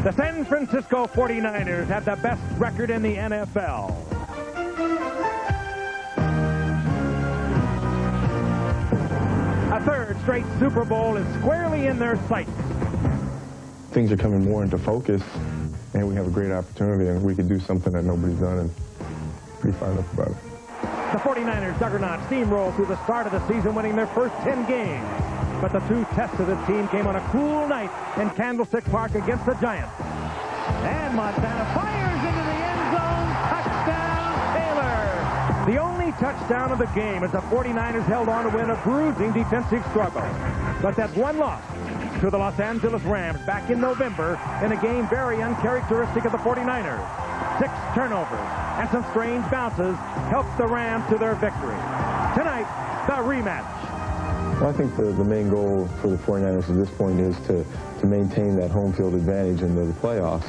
The San Francisco 49ers have the best record in the NFL. A third straight Super Bowl is squarely in their sights. Things are coming more into focus, and we have a great opportunity, and we can do something that nobody's done, and pretty fired up about it. The 49ers juggernaut steamrolled through the start of the season, winning their first 10 games. But the two tests of this team came on a cool night in Candlestick Park against the Giants. And Montana fires into the end zone. Touchdown, Taylor. The only touchdown of the game as the 49ers held on to win a bruising defensive struggle. But that one loss to the Los Angeles Rams back in November in a game very uncharacteristic of the 49ers. 6 turnovers and some strange bounces helped the Rams to their victory. Tonight, the rematch. Well, I think the main goal for the 49ers at this point is to maintain that home field advantage into the playoffs.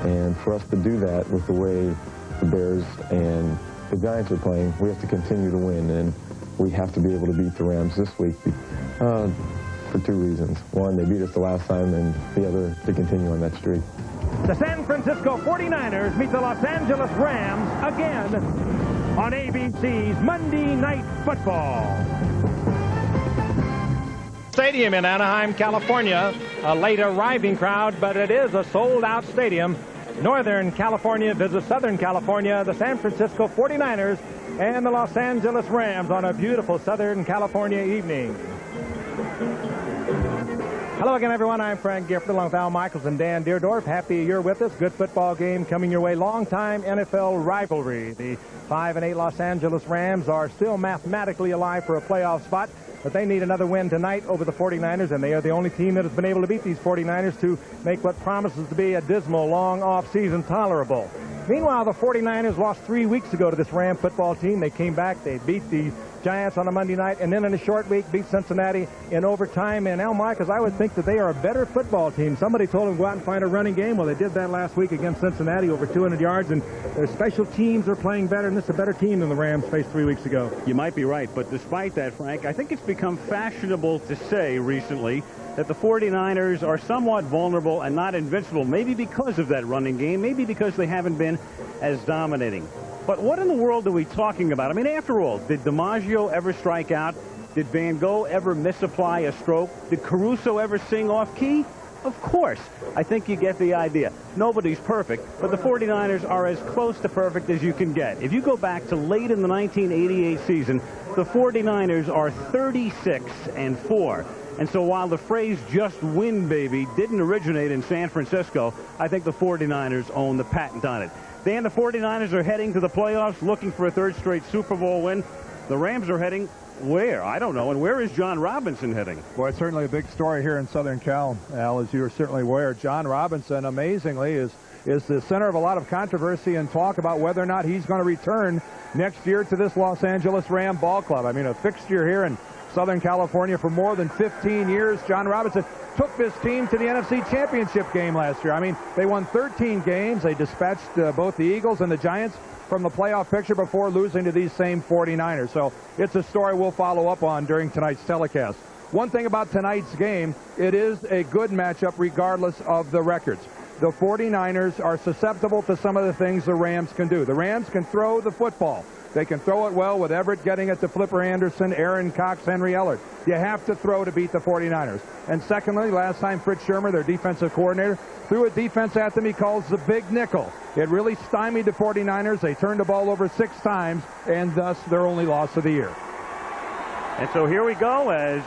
And for us to do that with the way the Bears and the Giants are playing, we have to continue to win. And we have to be able to beat the Rams this week for 2 reasons. One, they beat us the last time, and the other, to continue on that streak. The San Francisco 49ers meet the Los Angeles Rams again on ABC's Monday Night Football. Stadium in Anaheim, California. A late arriving crowd, but it is a sold-out stadium. Northern California visits Southern California, the San Francisco 49ers and the Los Angeles Rams on a beautiful Southern California evening. Hello again, everyone. I'm Frank Gifford along with Al Michaels and Dan Deerdorf. Happy you're with us. Good football game coming your way. Long-time NFL rivalry. The 5-8 Los Angeles Rams are still mathematically alive for a playoff spot, but they need another win tonight over the 49ers, and they are the only team that has been able to beat these 49ers to make what promises to be a dismal, long off-season tolerable. Meanwhile, the 49ers lost 3 weeks ago to this Ram football team. They came back. They beat the Giants on a Monday night, and then in a short week beat Cincinnati in overtime. And Al Michaels, I would think that they are a better football team. Somebody told them to go out and find a running game. Well, they did that last week against Cincinnati, over 200 yards, and their special teams are playing better, and this is a better team than the Rams faced 3 weeks ago. You might be right, but despite that, Frank, I think it's become fashionable to say recently that the 49ers are somewhat vulnerable and not invincible, maybe because of that running game, maybe because they haven't been as dominating. But what in the world are we talking about? I mean, after all, did DiMaggio ever strike out? Did Van Gogh ever misapply a stroke? Did Caruso ever sing off key? Of course. I think you get the idea. Nobody's perfect, but the 49ers are as close to perfect as you can get. If you go back to late in the 1988 season, the 49ers are 36-4. And so while the phrase "just win, baby" didn't originate in San Francisco, I think the 49ers own the patent on it. Dan, the 49ers are heading to the playoffs looking for a third straight Super Bowl win. The Rams are heading where? I don't know. And where is John Robinson heading? Well, it's certainly a big story here in Southern Cal, Al, as you're certainly aware. John Robinson, amazingly, is the center of a lot of controversy and talk about whether or not he's going to return next year to this Los Angeles Ram ball club. I mean, a fixture here in Southern California for more than 15 years. John Robinson took this team to the NFC Championship game last year. I mean, they won 13 games. They dispatched both the Eagles and the Giants from the playoff picture before losing to these same 49ers. So it's a story we'll follow up on during tonight's telecast. One thing about tonight's game, it is a good matchup regardless of the records. The 49ers are susceptible to some of the things the Rams can do. The Rams can throw the football. They can throw it well with Everett getting it to Flipper Anderson, Aaron Cox, Henry Ellard. You have to throw to beat the 49ers. And secondly, last time Fritz Shermer, their defensive coordinator, threw a defense at them he calls the big nickel. It really stymied the 49ers. They turned the ball over 6 times, and thus their only loss of the year. And so here we go as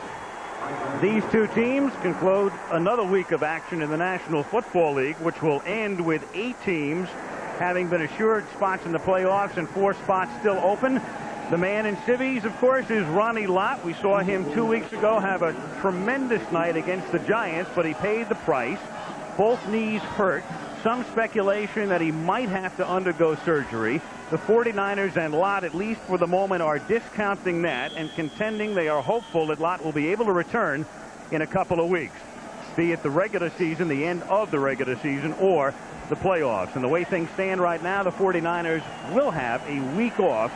these two teams conclude another week of action in the National Football League, which will end with 8 teams having been assured spots in the playoffs and 4 spots still open. The man in civvies, of course, is Ronnie Lott. We saw him 2 weeks ago have a tremendous night against the Giants, but he paid the price. Both knees hurt. Some speculation that he might have to undergo surgery. The 49ers and Lott, at least for the moment, are discounting that and contending they are hopeful that Lott will be able to return in a couple of weeks, be it the regular season, the end of the regular season, or the playoffs. And the way things stand right now, the 49ers will have a week off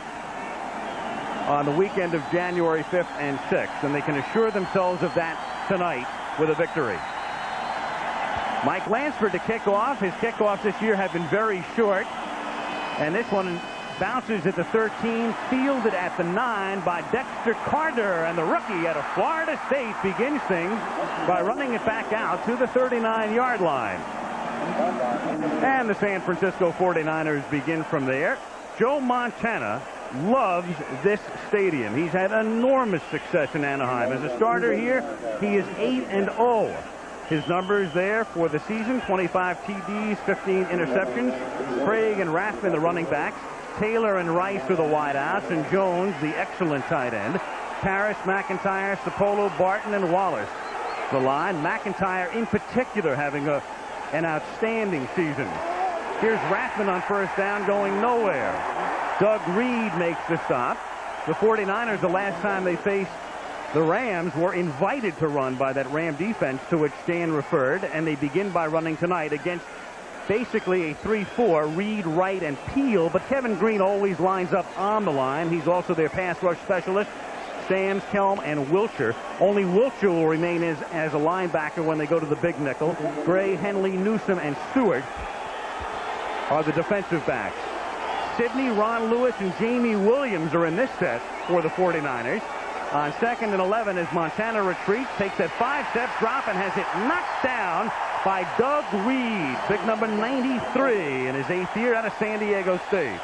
on the weekend of January 5th and 6th, and they can assure themselves of that tonight with a victory. Mike Lansford to kick off. His kickoffs this year have been very short. And this one bounces at the 13, fielded at the 9 by Dexter Carter. And the rookie out of Florida State begins things by running it back out to the 39-yard line. And the San Francisco 49ers begin from there. Joe Montana loves this stadium. He's had enormous success in Anaheim. As a starter here, he is 8-0. His numbers there for the season: 25 TDs, 15 interceptions. Craig and Rathman, the running backs. Taylor and Rice are the wideouts, and Jones, the excellent tight end. Parrish, McIntyre, Sapolo, Barton, and Wallace, the line. McIntyre, in particular, having an outstanding season. Here's Rathman on first down, going nowhere. Doug Reed makes the stop. The 49ers, the last time they faced the Rams, were invited to run by that Ram defense, to which Dan referred, and they begin by running tonight against basically a 3-4, Reed, Wright, and Peel. But Kevin Green always lines up on the line. He's also their pass rush specialist. Sams, Kelm, and Wilshire. Only Wilshire will remain as a linebacker when they go to the big nickel. Gray, Henley, Newsome, and Stewart are the defensive backs. Sidney, Ron Lewis, and Jamie Williams are in this set for the 49ers. On 2nd and 11, as Montana retreats, takes that 5-step drop and has it knocked down by Doug Reed, big number 93 in his 8th year out of San Diego State.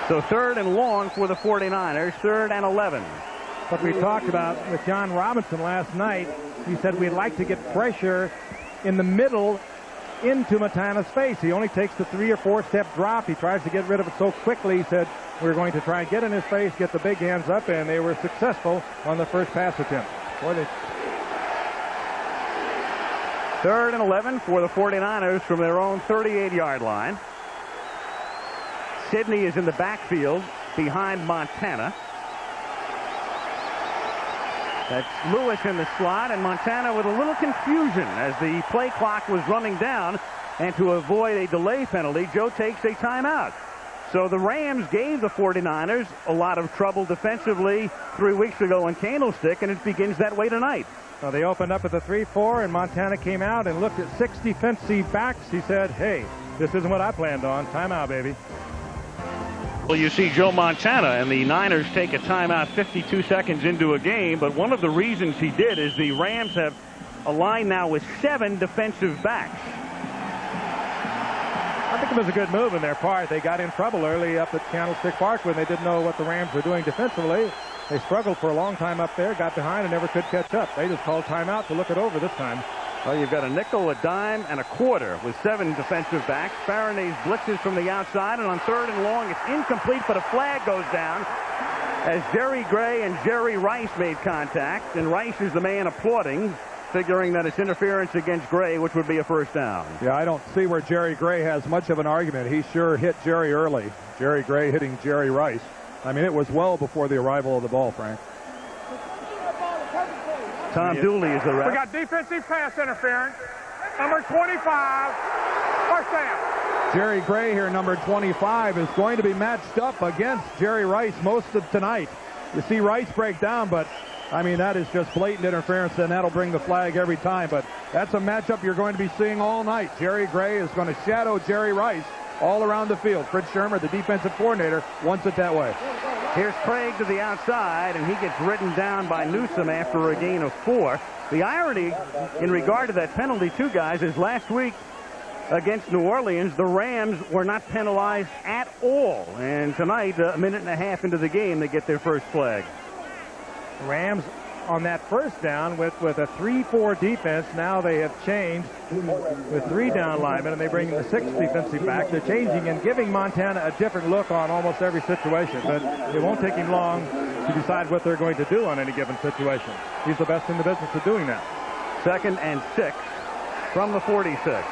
So 3rd and long for the 49ers, 3rd and 11. What we talked about with John Robinson last night, he said we'd like to get pressure in the middle into Montana's face. He only takes the 3- or 4-step drop. He tries to get rid of it so quickly. He said we're going to try and get in his face, get the big hands up, and they were successful on the first pass attempt. 3rd and 11 for the 49ers from their own 38-yard line. Sidney is in the backfield behind Montana. That's Lewis in the slot, and Montana with a little confusion as the play clock was running down, and to avoid a delay penalty, Joe takes a timeout. So the Rams gave the 49ers a lot of trouble defensively 3 weeks ago in Candlestick, and it begins that way tonight. Well, they opened up at the 3-4, and Montana came out and looked at 6 defensive backs. He said, hey, this isn't what I planned on. Timeout, baby. Well, you see Joe Montana and the Niners take a timeout 52 seconds into a game, but one of the reasons he did is the Rams have a line now with 7 defensive backs. I think it was a good move in their part. They got in trouble early up at Candlestick Park when they didn't know what the Rams were doing defensively. They struggled for a long time up there, got behind, and never could catch up. They just called timeout to look it over this time. Well, you've got a nickel, a dime, and a quarter with 7 defensive backs. Faranese blitzes from the outside, and on 3rd and long, it's incomplete, but a flag goes down as Jerry Gray and Jerry Rice made contact, and Rice is the man applauding, figuring that it's interference against Gray, which would be a first down. Yeah, I don't see where Jerry Gray has much of an argument. He sure hit Jerry early. Jerry Gray hitting Jerry Rice. I mean, it was well before the arrival of the ball, Frank. Tom Dooley is the ref. We got defensive pass interference. Number 25, first down. Jerry Gray here, number 25, is going to be matched up against Jerry Rice most of tonight. You see Rice break down, but I mean, that is just blatant interference, and that'll bring the flag every time. But that's a matchup you're going to be seeing all night. Jerry Gray is going to shadow Jerry Rice all around the field. Fritz Shermer, the defensive coordinator, wants it that way. Here's Craig to the outside, and he gets ridden down by Newsome after a gain of 4. The irony in regard to that penalty, too, guys, is last week against New Orleans, the Rams were not penalized at all. And tonight, a minute and a half into the game, they get their first flag. Rams on that first down with a 3-4 defense. Now they have changed with 3 down linemen, and they bring in the 6th defensive back. They're changing and giving Montana a different look on almost every situation, but it won't take him long to decide what they're going to do on any given situation. He's the best in the business of doing that. 2nd and 6 from the 46.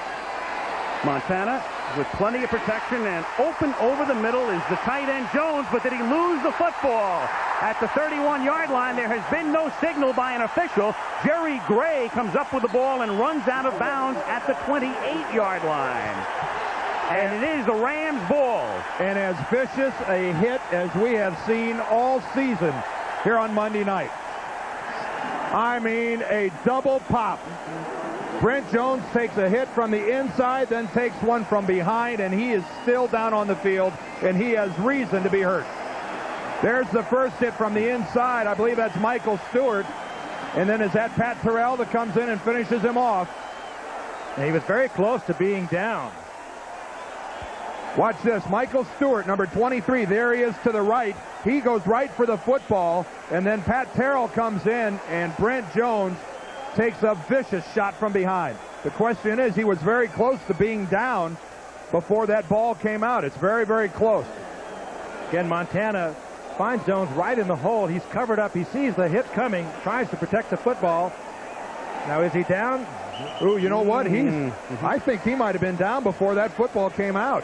Montana with plenty of protection, and open over the middle is the tight end Jones, but did he lose the football? At the 31-yard line, there has been no signal by an official. Jerry Gray comes up with the ball and runs out of bounds at the 28-yard line. And it is the Rams' ball. And as vicious a hit as we have seen all season here on Monday night. I mean, a double pop. Brent Jones takes a hit from the inside, then takes one from behind, and he is still down on the field, and he has reason to be hurt. There's the first hit from the inside. I believe that's Michael Stewart. And then is that Pat Terrell that comes in and finishes him off. And he was very close to being down. Watch this. Michael Stewart, number 23. There he is to the right. He goes right for the football. And then Pat Terrell comes in, and Brent Jones takes a vicious shot from behind. The question is, he was very close to being down before that ball came out. It's very, very close. Again, Montana finds Jones right in the hole. He's covered up. He sees the hit coming, tries to protect the football. Now, is he down? Ooh, you know what? I think he might have been down before that football came out.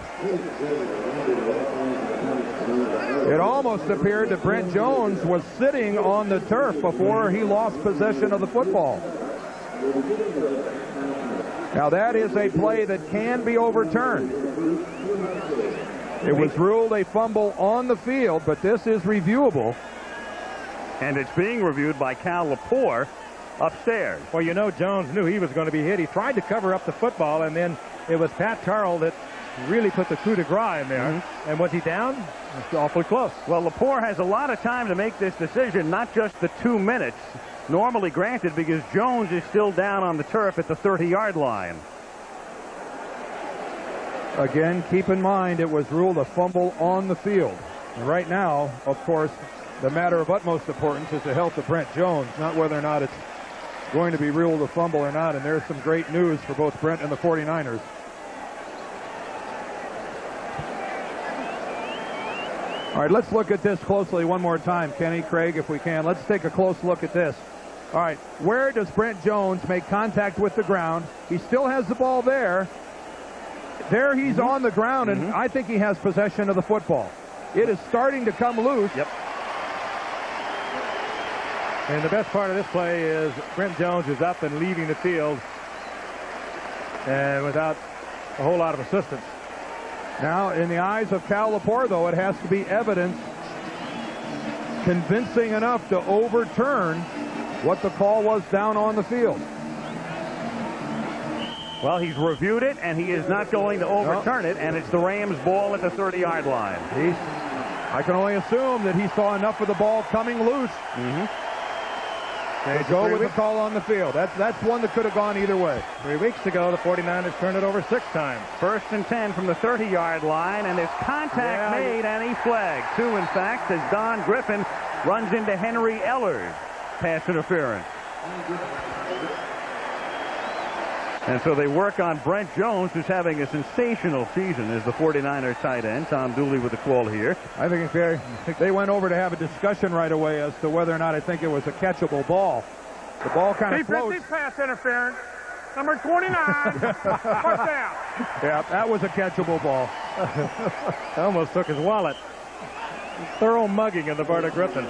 It almost appeared that Brent Jones was sitting on the turf before he lost possession of the football. Now, that is a play that can be overturned. It was ruled a fumble on the field, but this is reviewable. And it's being reviewed by Cal Lepore upstairs. Well, you know, Jones knew he was going to be hit. He tried to cover up the football, and then it was Pat Terrell that really put the coup de grace in there. And was he down? It's awfully close. Well, Lepore has a lot of time to make this decision, not just the 2 minutes normally granted, because Jones is still down on the turf at the 30-yard line. Again, keep in mind it was ruled a fumble on the field. And right now, of course, the matter of utmost importance is the health of Brent Jones, not whether or not it's going to be ruled a fumble or not. And there's some great news for both Brent and the 49ers. All right, let's look at this closely one more time, Kenny, Craig, if we can. Let's take a close look at this. All right, where does Brent Jones make contact with the ground? He still has the ball there. There he's on the ground, and I think he has possession of the football. It is starting to come loose. Yep. And the best part of this play is Brent Jones is up and leaving the field and without a whole lot of assistance. Now, in the eyes of Cal Lepore, though, it has to be evidence convincing enough to overturn what the call was down on the field. Well, he's reviewed it, and he is not going to overturn it, and it's the Rams' ball at the 30-yard line. I can only assume that he saw enough of the ball coming loose. They go with the call on the field. That's one that could have gone either way. 3 weeks ago, the 49ers turned it over 6 times. 1st and 10 from the 30-yard line, and there's contact made, and he flagged. 2, in fact, as Don Griffin runs into Henry Ellard. Pass interference. And so they work on Brent Jones, who's having a sensational season as the 49ers tight end. Tom Dooley with the call here. I think they went over to have a discussion right away as to whether or not I think it was a catchable ball. The ball kind of floats. Defensive pass interference. Number 29. First down. Yeah, that was a catchable ball. Almost took his wallet. Thorough mugging on the part of Griffin.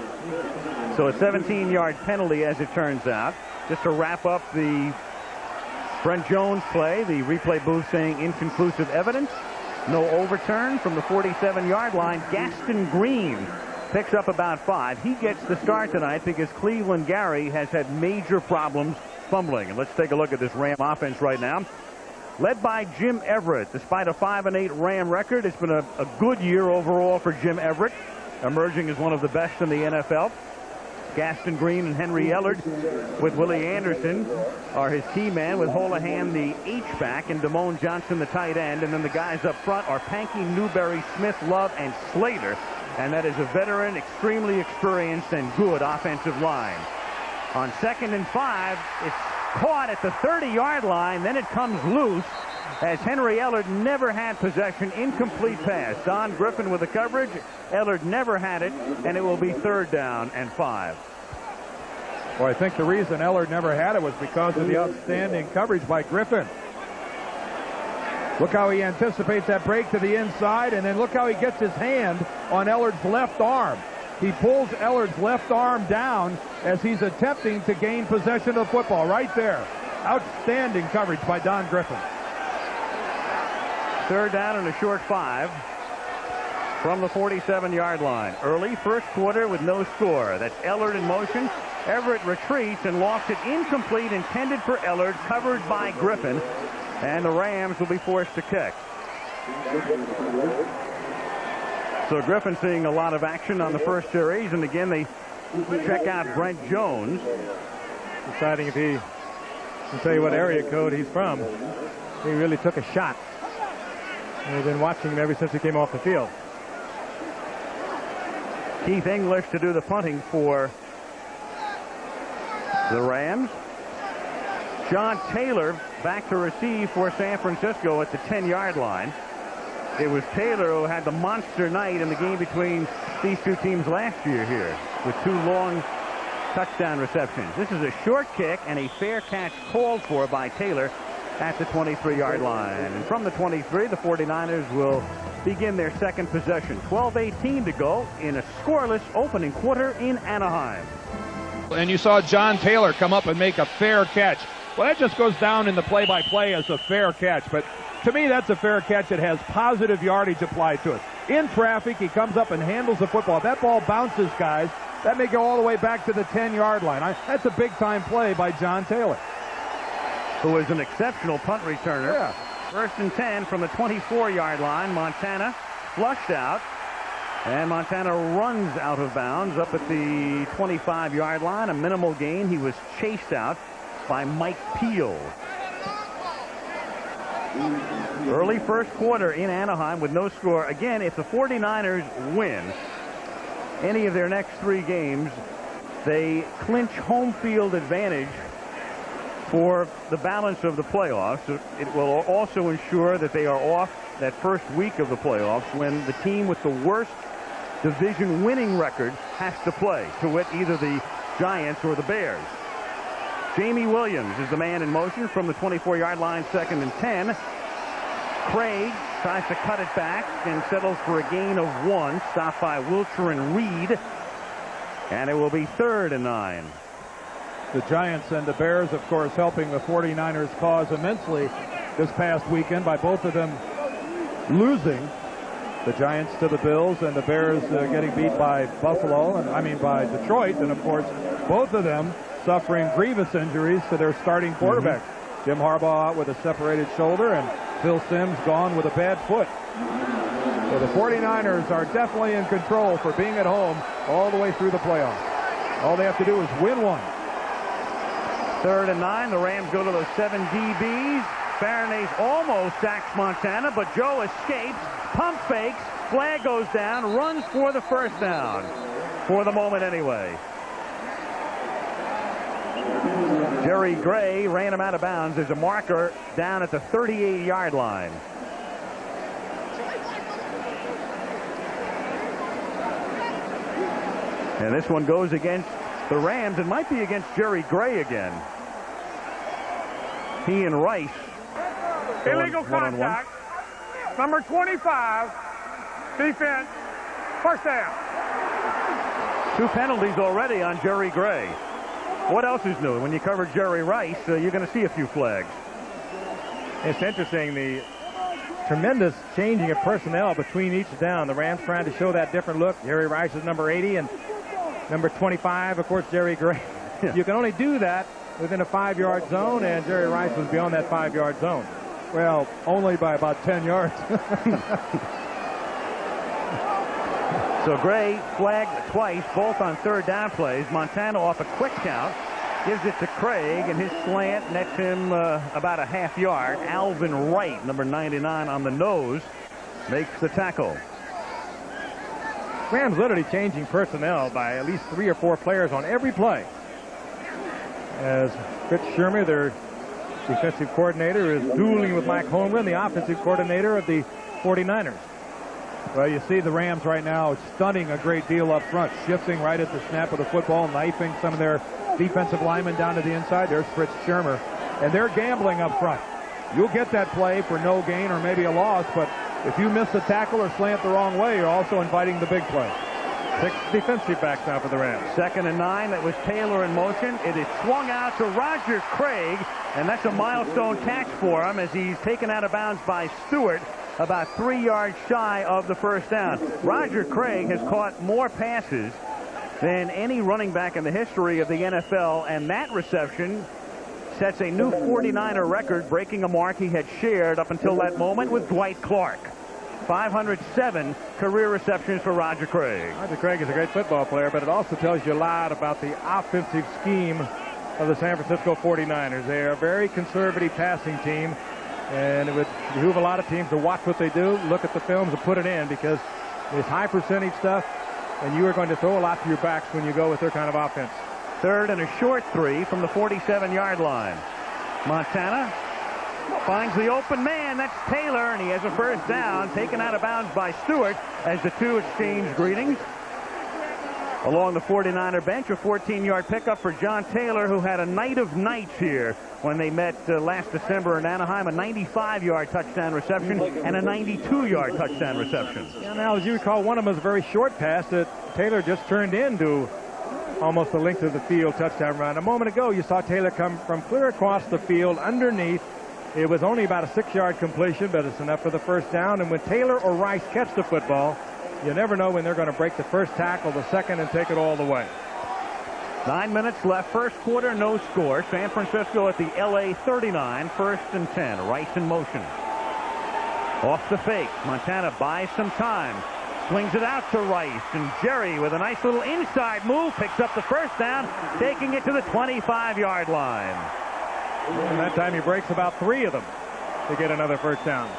So a 17-yard penalty, as it turns out. Just to wrap up the Brent Jones play, the replay booth saying inconclusive evidence. No overturn from the 47-yard line. Gaston Green picks up about 5. He gets the start tonight because Cleveland Gary has had major problems fumbling. And let's take a look at this Ram offense right now. Led by Jim Everett. Despite a 5-8 Ram record, it's been a good year overall for Jim Everett, emerging as one of the best in the NFL. Gaston Green and Henry Ellard with Willie Anderson are his key man, with Holohan the H-back and Damone Johnson the tight end. And then the guys up front are Pankey, Newberry, Smith, Love, and Slater. And that is a veteran, extremely experienced, and good offensive line. On 2nd and 5, it's caught at the 30-yard line. Then it comes loose as Henry Ellard never had possession. Incomplete pass. Don Griffin with the coverage. Ellard never had it, and it will be 3rd down and 5. Well, I think the reason Ellard never had it was because of the outstanding coverage by Griffin. Look how he anticipates that break to the inside, and then look how he gets his hand on Ellard's left arm. He pulls Ellard's left arm down as he's attempting to gain possession of the football right there. Outstanding coverage by Don Griffin. 3rd down and a short 5. from the 47-yard line. Early first quarter with no score. That's Ellard in motion. Everett retreats and lofts it incomplete, intended for Ellard, covered by Griffin. And the Rams will be forced to kick. So Griffin seeing a lot of action on the first series. And again, they check out Brent Jones. Deciding if he can tell you what area code he's from. He really took a shot. We've been watching him ever since he came off the field. Keith English to do the punting for the Rams. John Taylor back to receive for San Francisco at the 10-yard line. It was Taylor who had the monster night in the game between these two teams last year here with 2 long touchdown receptions. This is a short kick and a fair catch called for by Taylor at the 23-yard line. And from the 23, the 49ers will begin their second possession. 12:18 to go in a scoreless opening quarter in Anaheim. And you saw John Taylor come up and make a fair catch. Well, that just goes down in the play-by-play as a fair catch. But to me, that's a fair catch that has positive yardage applied to it. In traffic, he comes up and handles the football. If that ball bounces, guys, that may go all the way back to the 10-yard line. That's a big-time play by John Taylor, who is an exceptional punt returner. Yeah. 1st and 10 from the 24-yard line. Montana flushed out. And Montana runs out of bounds up at the 25-yard line. A minimal gain. He was chased out by Mike Peel. Early first quarter in Anaheim with no score. Again, if the 49ers win any of their next 3 games, they clinch home field advantage for the balance of the playoffs. It will also ensure that they are off that first week of the playoffs when the team with the worst division winning record has to play, to wit either the Giants or the Bears. Jamie Williams is the man in motion from the 24-yard line, 2nd and 10. Craig tries to cut it back and settles for a gain of 1, stopped by Wilcher and Reed. And it will be 3rd and 9. The Giants and the Bears, of course, helping the 49ers cause immensely this past weekend by both of them losing. The Giants to the Bills and the Bears getting beat by Buffalo, and by Detroit, and of course both of them suffering grievous injuries to their starting quarterback. Jim Harbaugh out with a separated shoulder and Phil Simms gone with a bad foot. So the 49ers are definitely in control for being at home all the way through the playoffs. All they have to do is win one. 3rd and 9. The Rams go to those 7 DBs. Fairnay's almost sacks Montana, but Joe escapes. Pump fakes. Flag goes down. Runs for the first down. For the moment anyway. Jerry Gray ran him out of bounds. There's a marker down at the 38-yard line. And this one goes against the Rams. It might be against Jerry Gray again. He and Rice. Illegal contact. Number 25. Defense. First down. 2 penalties already on Jerry Gray. What else is new? When you cover Jerry Rice, you're going to see a few flags. It's interesting, the tremendous changing of personnel between each down. The Rams trying to show that different look. Jerry Rice is number 80 and number 25, of course, Jerry Gray. You can only do that within a 5-yard zone, and Jerry Rice was beyond that 5-yard zone. Well, only by about 10 yards. So Gray flagged twice, both on 3rd down plays. Montana off a quick count. Gives it to Craig, and his slant nets him about a half yard. Alvin Wright, number 99 on the nose, makes the tackle. Rams literally changing personnel by at least 3 or 4 players on every play. As Fritz Shermer, their defensive coordinator, is dueling with Mike Holmgren, the offensive coordinator of the 49ers. Well, you see the Rams right now stunning a great deal up front, shifting right at the snap of the football, knifing some of their defensive linemen down to the inside. There's Fritz Shermer, and they're gambling up front. You'll get that play for no gain or maybe a loss, but if you miss a tackle or slant the wrong way, you're also inviting the big play. 6 defensive backs now for the Rams. 2nd and 9. That was Taylor in motion. It is swung out to Roger Craig, and that's a milestone catch for him as he's taken out of bounds by Stewart about 3 yards shy of the first down. Roger Craig has caught more passes than any running back in the history of the NFL, and that reception sets a new 49er record, breaking a mark he had shared up until that moment with Dwight Clark. 507 career receptions for Roger Craig. Roger Craig is a great football player, but it also tells you a lot about the offensive scheme of the San Francisco 49ers. They are a very conservative passing team, and it would behoove a lot of teams to watch what they do, look at the films, and put it in, because it's high percentage stuff, and you are going to throw a lot to your backs when you go with their kind of offense. 3rd and a short 3 from the 47-yard line. Montana finds the open man. That's Taylor, and he has a first down, taken out of bounds by Stewart as the two exchange greetings. Along the 49er bench, a 14-yard pickup for John Taylor, who had a night of nights here when they met last December in Anaheim. A 95-yard touchdown reception and a 92-yard touchdown reception. Yeah, now, as you recall, one of them was a very short pass that Taylor just turned into almost the length of the field touchdown run. A moment ago, you saw Taylor come from clear across the field underneath. It was only about a 6-yard completion, but it's enough for the first down. And when Taylor or Rice catch the football, you never know when they're going to break the first tackle, the second, and take it all the way. 9 minutes left. First quarter, no score. San Francisco at the LA 39. 1st and 10. Rice in motion. Off the fake. Montana buys some time. Swings it out to Rice. And Jerry, with a nice little inside move, picks up the first down, taking it to the 25-yard line. And that time he breaks about 3 of them to get another first down.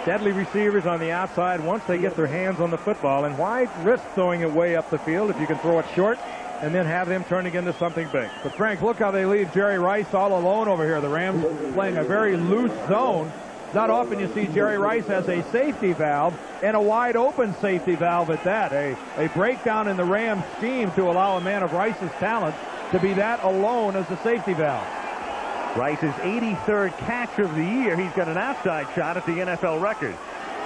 Deadly receivers on the outside once they get their hands on the football, and why risk throwing it way up the field if you can throw it short and then have them turning into something big. But Frank, look how they leave Jerry Rice all alone over here. The Rams playing a very loose zone. Not often you see Jerry Rice as a safety valve, and a wide open safety valve at that. A breakdown in the Rams scheme to allow a man of Rice's talent to be that alone as a safety valve. Rice's 83rd catch of the year. He's got an outside shot at the NFL record.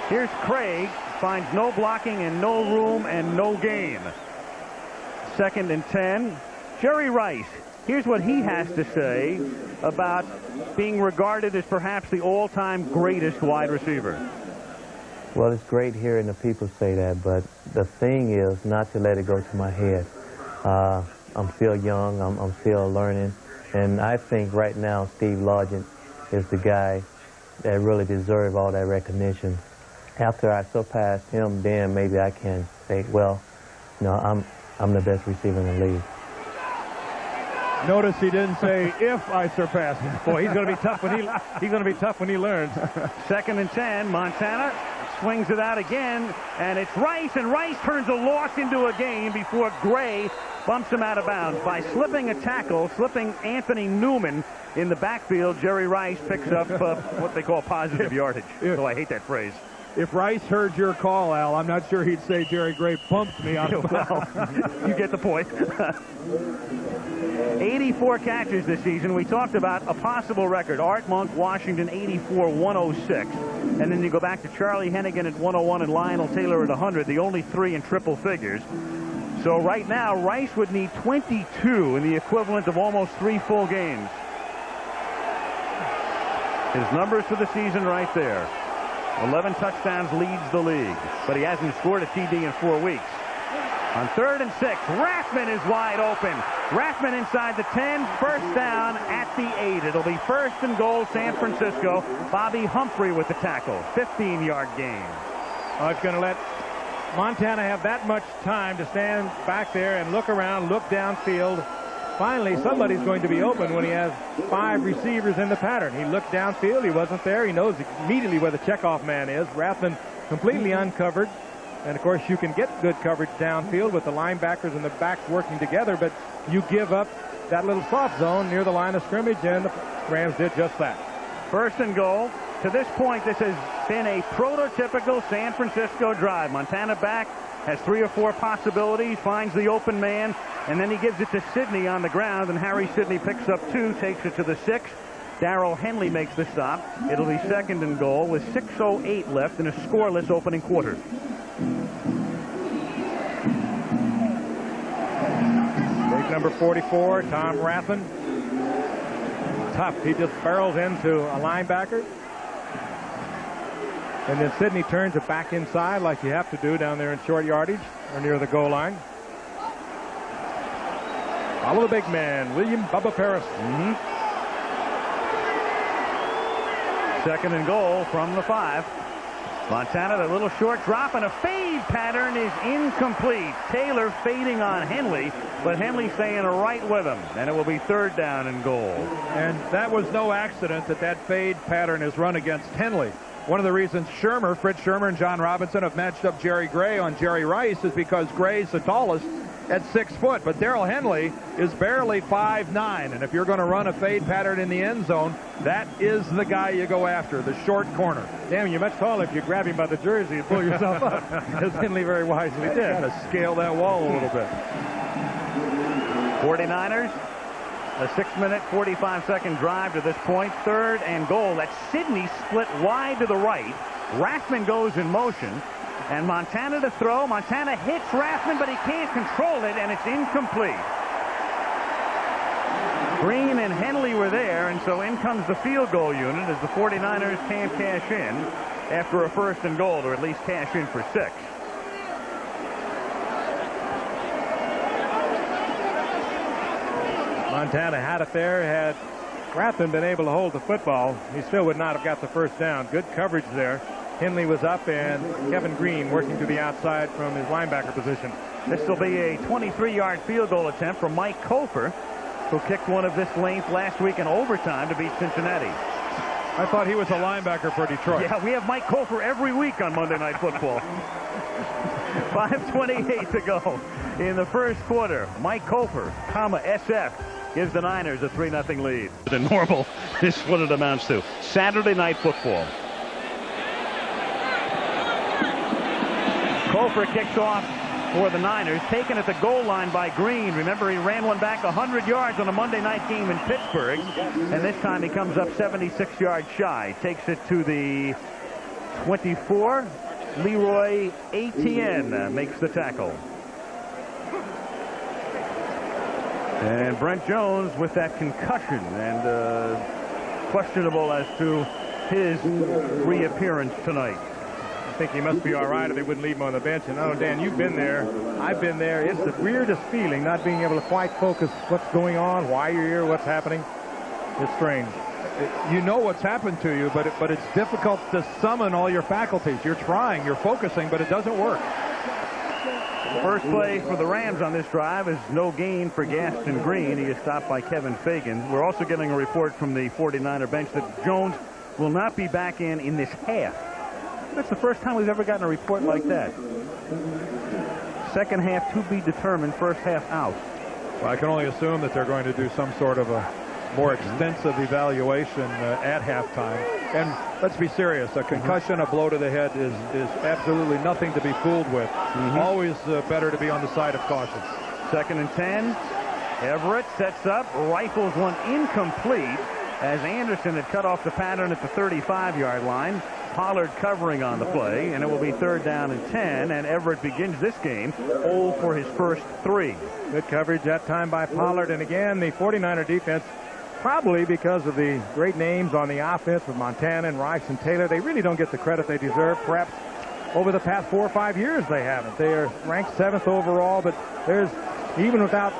Here's Craig. Finds no blocking and no room and no gain. 2nd and 10. Jerry Rice. Here's what he has to say about being regarded as perhaps the all-time greatest wide receiver. Well, it's great hearing the people say that, but the thing is not to let it go to my head. I'm still young. I'm still learning. And I think right now Steve Largent is the guy that really deserves all that recognition. After I surpass him, then maybe I can say, well, no, I'm the best receiver in the league. Notice he didn't say if I surpass him. Boy, he's going to be tough when he learns. 2nd and 10. Montana swings it out again, and it's Rice, and Rice turns a loss into a gain before Gray bumps him out of bounds. By slipping a tackle, slipping Anthony Newman in the backfield, Jerry Rice picks up what they call positive yardage. So I hate that phrase. If Rice heard your call, Al, I'm not sure he'd say Jerry Gray bumped me out of bounds. Well, you get the point. 84 catches this season. We talked about a possible record. Art Monk, Washington, 84, 106. And then you go back to Charlie Hennigan at 101 and Lionel Taylor at 100, the only 3 in triple figures. So right now, Rice would need 22 in the equivalent of almost 3 full games. His numbers for the season right there. 11 touchdowns, leads the league, but he hasn't scored a TD in 4 weeks. On 3rd and 6, Rathman is wide open. Rathman inside the 10, first down at the 8. It'll be 1st and goal, San Francisco. Bobby Humphrey with the tackle, 15-yard gain. Oh, it's going to let Montana have that much time to stand back there and look around, look downfield. Finally, somebody's going to be open when he has 5 receivers in the pattern. He looked downfield. He wasn't there. He knows immediately where the checkoff man is. Rathman completely uncovered. And, of course, you can get good coverage downfield with the linebackers and the backs working together, but you give up that little soft zone near the line of scrimmage, and the Rams did just that. 1st and goal. To this point, this has been a prototypical San Francisco drive. Montana back, has 3 or 4 possibilities, finds the open man, and then he gives it to Sidney on the ground, and Harry Sidney picks up 2, takes it to the 6. Darrell Henley makes the stop. It'll be 2nd and goal with 6:08 left in a scoreless opening quarter. Big number 44, Tom Rathman. Tough. He just barrels into a linebacker. And then Sidney turns it back inside like you have to do down there in short yardage or near the goal line. Follow the big man, William Bubba Paris. Second and goal from the 5. Montana, the little short drop, and a fade pattern is incomplete. Taylor fading on Henley, but Henley staying right with him, and it will be third down and goal. And that was no accident that fade pattern is run against Henley. One of the reasons Fritz Shermer and John Robinson have matched up Jerry Gray on Jerry Rice is because Gray's the tallest at 6 foot, but Darrell Henley is barely 5'9", and if you're going to run a fade pattern in the end zone, that is the guy you go after, the short corner. Damn, you're much taller if you grab him by the jersey and pull yourself up, as Henley very wisely did. Got to scale that wall a little bit. 49ers, a 6-minute, 45-second drive to this point. Third and goal. That's Sidney split wide to the right. Rathman goes in motion. And Montana to throw. Montana hits Rathman, but he can't control it, and it's incomplete. Green and Henley were there, and so in comes the field goal unit as the 49ers can't cash in after a first and goal, or at least cash in for 6. Montana had it there. Had Rathman been able to hold the football, he still would not have got the first down. Good coverage there. Henley was up, and Kevin Green working to the outside from his linebacker position. This will be a 23-yard field goal attempt from Mike Kofer, who kicked one of this length last week in overtime to beat Cincinnati. I thought he was a linebacker for Detroit. Yeah, we have Mike Kofer every week on Monday Night Football. 5:28 to go in the first quarter. Mike Kofer, SF, gives the Niners a 3-0 lead. The normal is what it amounts to. Saturday Night Football. Kofer kicks off for the Niners, taken at the goal line by Green. Remember, he ran one back 100 yards on a Monday night game in Pittsburgh, and this time he comes up 76 yards shy. Takes it to the 24. Leroy Etienne makes the tackle. And Brent Jones with that concussion, and questionable as to his reappearance tonight. I think he must be all right, or they wouldn't leave him on the bench. And oh, Dan, you've been there. I've been there. It's the weirdest feeling, not being able to quite focus what's going on, why you're here, what's happening. It's strange. You know what's happened to you, but it's difficult to summon all your faculties. You're trying, you're focusing, but it doesn't work. First play for the Rams on this drive is no gain for Gaston Green. He is stopped by Kevin Fagan. We're also getting a report from the 49er bench that Jones will not be back in this half. That's the first time we've ever gotten a report like that. Second half to be determined, first half out. Well, I can only assume that they're going to do some sort of a more extensive evaluation at halftime. And let's be serious, a concussion, a blow to the head is absolutely nothing to be fooled with. Always better to be on the side of caution. 2nd and 10. Everett sets up, rifles one incomplete as Anderson had cut off the pattern at the 35-yard line. Pollard covering on the play, and it will be 3rd down and 10, and Everett begins this game 0 for his first 3. Good coverage that time by Pollard, and again, the 49er defense, probably because of the great names on the offense with Montana and Rice and Taylor, they really don't get the credit they deserve. Perhaps over the past 4 or 5 years they haven't. They are ranked 7th overall, but there's, even without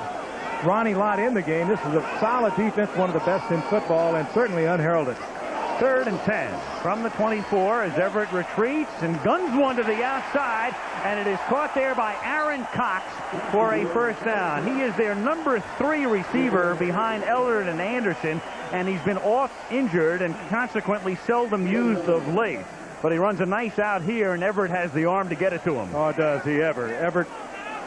Ronnie Lott in the game, this is a solid defense, one of the best in football, and certainly unheralded. 3rd and 10 from the 24 as Everett retreats and guns one to the outside, and it is caught there by Aaron Cox for a first down. He is their number 3 receiver behind Eldred and Anderson, and he's been off injured and consequently seldom used of late. But he runs a nice out here, and Everett has the arm to get it to him. Oh, does he ever. Everett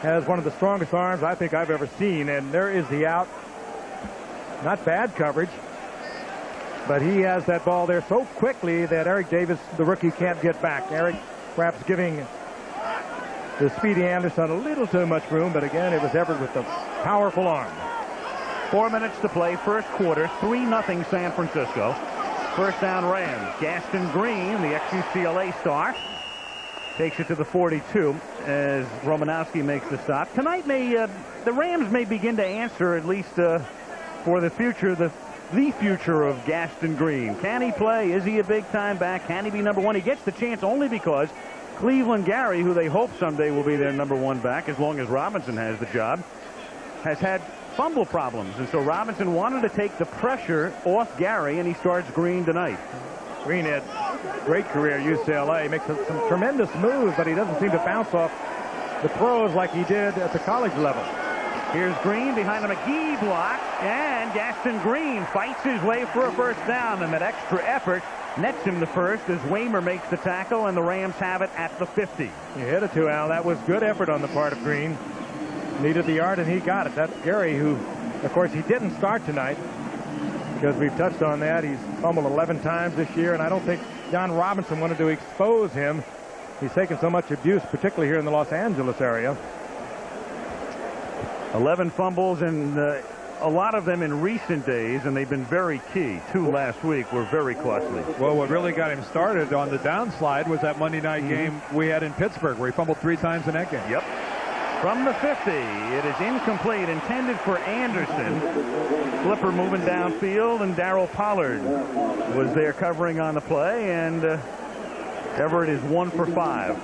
has one of the strongest arms I think I've ever seen, and there is the out. Not bad coverage. But he has that ball there so quickly that Eric Davis, the rookie, can't get back. Eric perhaps giving the speedy Anderson a little too much room, but again, it was Everett with the powerful arm. 4 minutes to play, first quarter, 3-0 San Francisco. First down Rams. Gaston Green, the ex-UCLA star, takes it to the 42 as Romanowski makes the stop. Tonight, the Rams may begin to answer, at least for the future, the the future of Gaston Green. Can he play? Is he a big-time back? Can he be number one? He gets the chance only because Cleveland Gary, who they hope someday will be their number one back as long as Robinson has the job, has had fumble problems. And so Robinson wanted to take the pressure off Gary, and he starts Green tonight. Green had great career at UCLA. Makes some tremendous moves, but he doesn't seem to bounce off the pros like he did at the college level. Here's Green behind the McGee block, and Gaston Green fights his way for a first down, and that extra effort nets him the first as Waymer makes the tackle, and the Rams have it at the 50. You hit it to Al. That was good effort on the part of Green. Needed the yard, and he got it. That's Gary, who, of course, he didn't start tonight because we've touched on that. He's fumbled 11 times this year, and I don't think John Robinson wanted to expose him. He's taken so much abuse, particularly here in the Los Angeles area. 11 fumbles, and a lot of them in recent days, and they've been very key. 2 last week were very costly. Well, what really got him started on the downslide was that Monday night game we had in Pittsburgh, where he fumbled 3 times in that game. Yep. From the 50, it is incomplete, intended for Anderson. Flipper moving downfield, and Darryl Pollard was there covering on the play, and Everett is 1 for 5.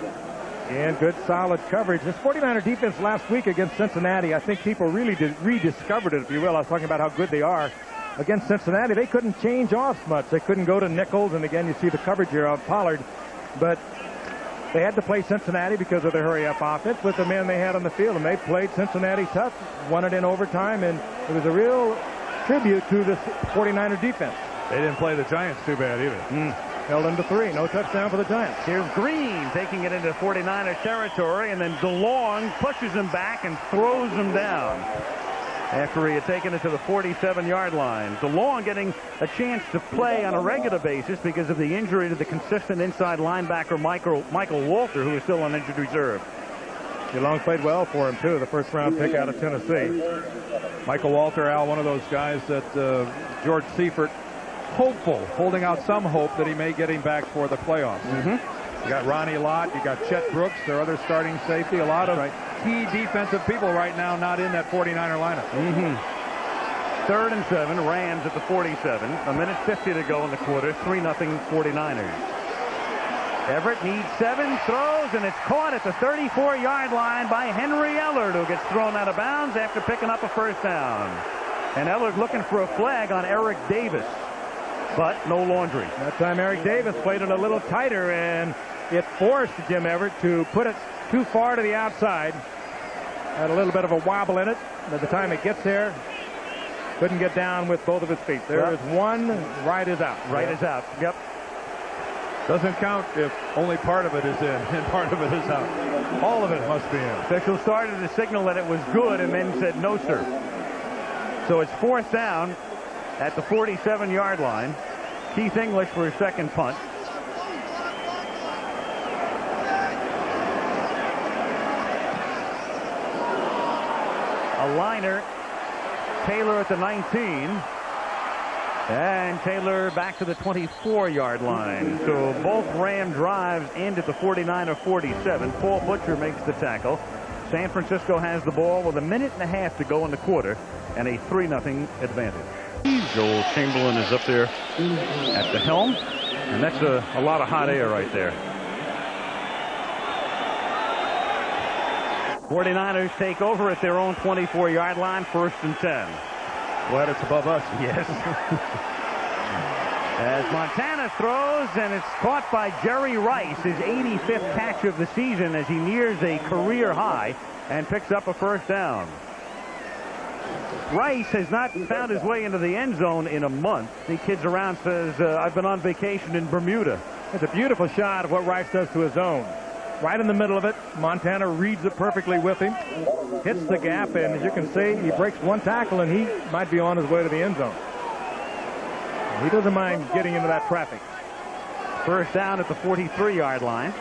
And good solid coverage. This 49er defense last week against Cincinnati, I think people really rediscovered it, if you will. I was talking about how good they are against Cincinnati. They couldn't change off much. They couldn't go to nickels, and again, you see the coverage here of Pollard. But they had to play Cincinnati because of the hurry-up offense with the men they had on the field, and they played Cincinnati tough, won it in overtime, and it was a real tribute to this 49er defense. They didn't play the Giants too bad either. Held them to 3. No touchdown for the Giants. Here's Green taking it into 49er territory, and then DeLong pushes him back and throws him down after he had taken it to the 47-yard line. DeLong getting a chance to play on a regular basis because of the injury to the consistent inside linebacker Michael Walter, who is still on injured reserve. DeLong played well for him, too, the first-round pick out of Tennessee. Michael Walter, Al, one of those guys that George Seifert, hopeful, holding out some hope that he may get him back for the playoffs. You got Ronnie Lott, you got Chet Brooks, their other starting safety, a lot of key defensive people right now not in that 49er lineup. 3rd and 7, Rams at the 47. A minute 50 to go in the quarter. 3-0 49ers. Everett needs 7, throws, and it's caught at the 34-yard line by Henry Ellard, who gets thrown out of bounds after picking up a first down. And Ellard looking for a flag on Eric Davis, but no laundry. That time Eric Davis played it a little tighter, and it forced Jim Everett to put it too far to the outside. Had a little bit of a wobble in it. By the time it gets there, couldn't get down with both of his feet. There is one. Right is out. Right is out. Yep. Doesn't count if only part of it is in and part of it is out. All of it must be in. Officials started to signal that it was good and then said no, sir. So it's 4th down at the 47-yard line. Keith English for his second punt. A liner. Taylor at the 19. And Taylor back to the 24-yard line. So both Ram drives end at the 49 or 47. Paul Butcher makes the tackle. San Francisco has the ball with a minute and a half to go in the quarter and a 3-0 advantage. Joel Chamberlain is up there at the helm, and that's a lot of hot air right there. 49ers take over at their own 24-yard line, 1st and 10. Glad it's above us. Yes. As Montana throws, and it's caught by Jerry Rice, his 85th catch of the season as he nears a career high and picks up a first down. Rice has not found his way into the end zone in a month. He kids around, says, I've been on vacation in Bermuda. It's a beautiful shot of what Rice does to his own. Right in the middle of it, Montana reads it perfectly with him, hits the gap, and as you can see, he breaks one tackle, and he might be on his way to the end zone. He doesn't mind getting into that traffic. First down at the 43-yard line.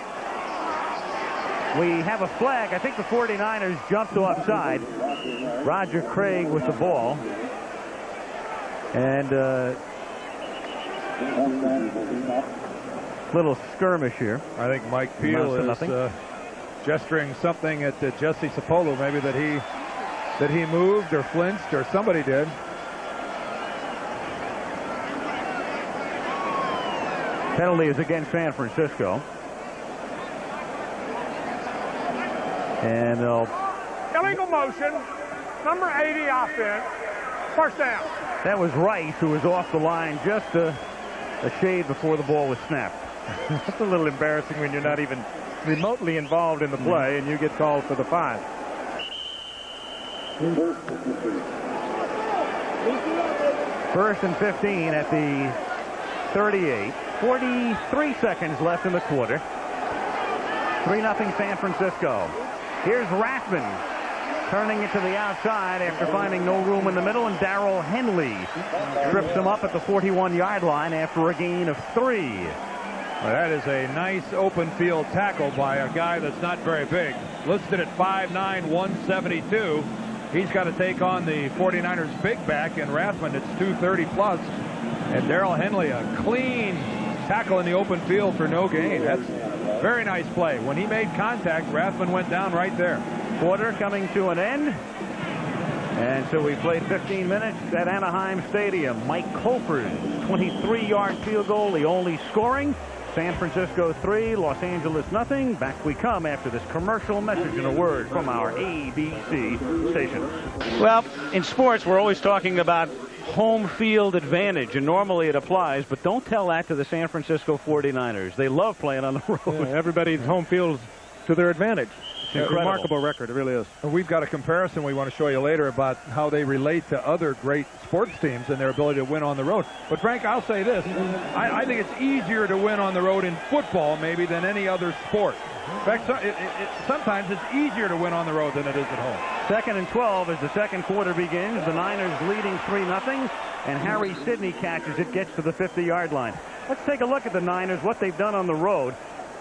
We have a flag. I think the 49ers jumped offside. Roger Craig with the ball. And little skirmish here. I think Mike Peel is gesturing something at Jesse Sapolo, maybe that he moved or flinched or somebody did. Penalty is against San Francisco. And they'll... Illegal motion. Number 80 offense. First down. That was Rice, who was off the line just a shade before the ball was snapped. That's a little embarrassing when you're not even remotely involved in the play and you get called for the fine. First and 15 at the 38. 43 seconds left in the quarter. 3-0 San Francisco. Here's Rathman turning it to the outside after finding no room in the middle, and Darrell Henley trips him up at the 41-yard line after a gain of 3. Well, that is a nice open field tackle by a guy that's not very big. Listed at 5'9", 172. He's got to take on the 49ers big back in Rathman. It's 230 plus. And Darrell Henley, a clean tackle in the open field for no gain. That's a very nice play. When he made contact, Rathman went down right there. Quarter coming to an end. And so we played 15 minutes at Anaheim Stadium. Mike Colford's 23-yard field goal, the only scoring. San Francisco 3, Los Angeles nothing. Back we come after this commercial message and a word from our ABC station. Well, in sports, we're always talking about home field advantage, and normally it applies, but don't tell that to the San Francisco 49ers. They love playing on the road. Yeah, everybody's home field to their advantage. It's a remarkable record. It really is. We've got a comparison we want to show you later about how they relate to other great sports teams and their ability to win on the road. But, Frank, I'll say this. I think it's easier to win on the road in football maybe than any other sport. In fact, sometimes it's easier to win on the road than it is at home. 2nd and 12 as the second quarter begins. The Niners leading 3-0, and Harry Sidney catches it, gets to the 50-yard line. Let's take a look at the Niners, what they've done on the road.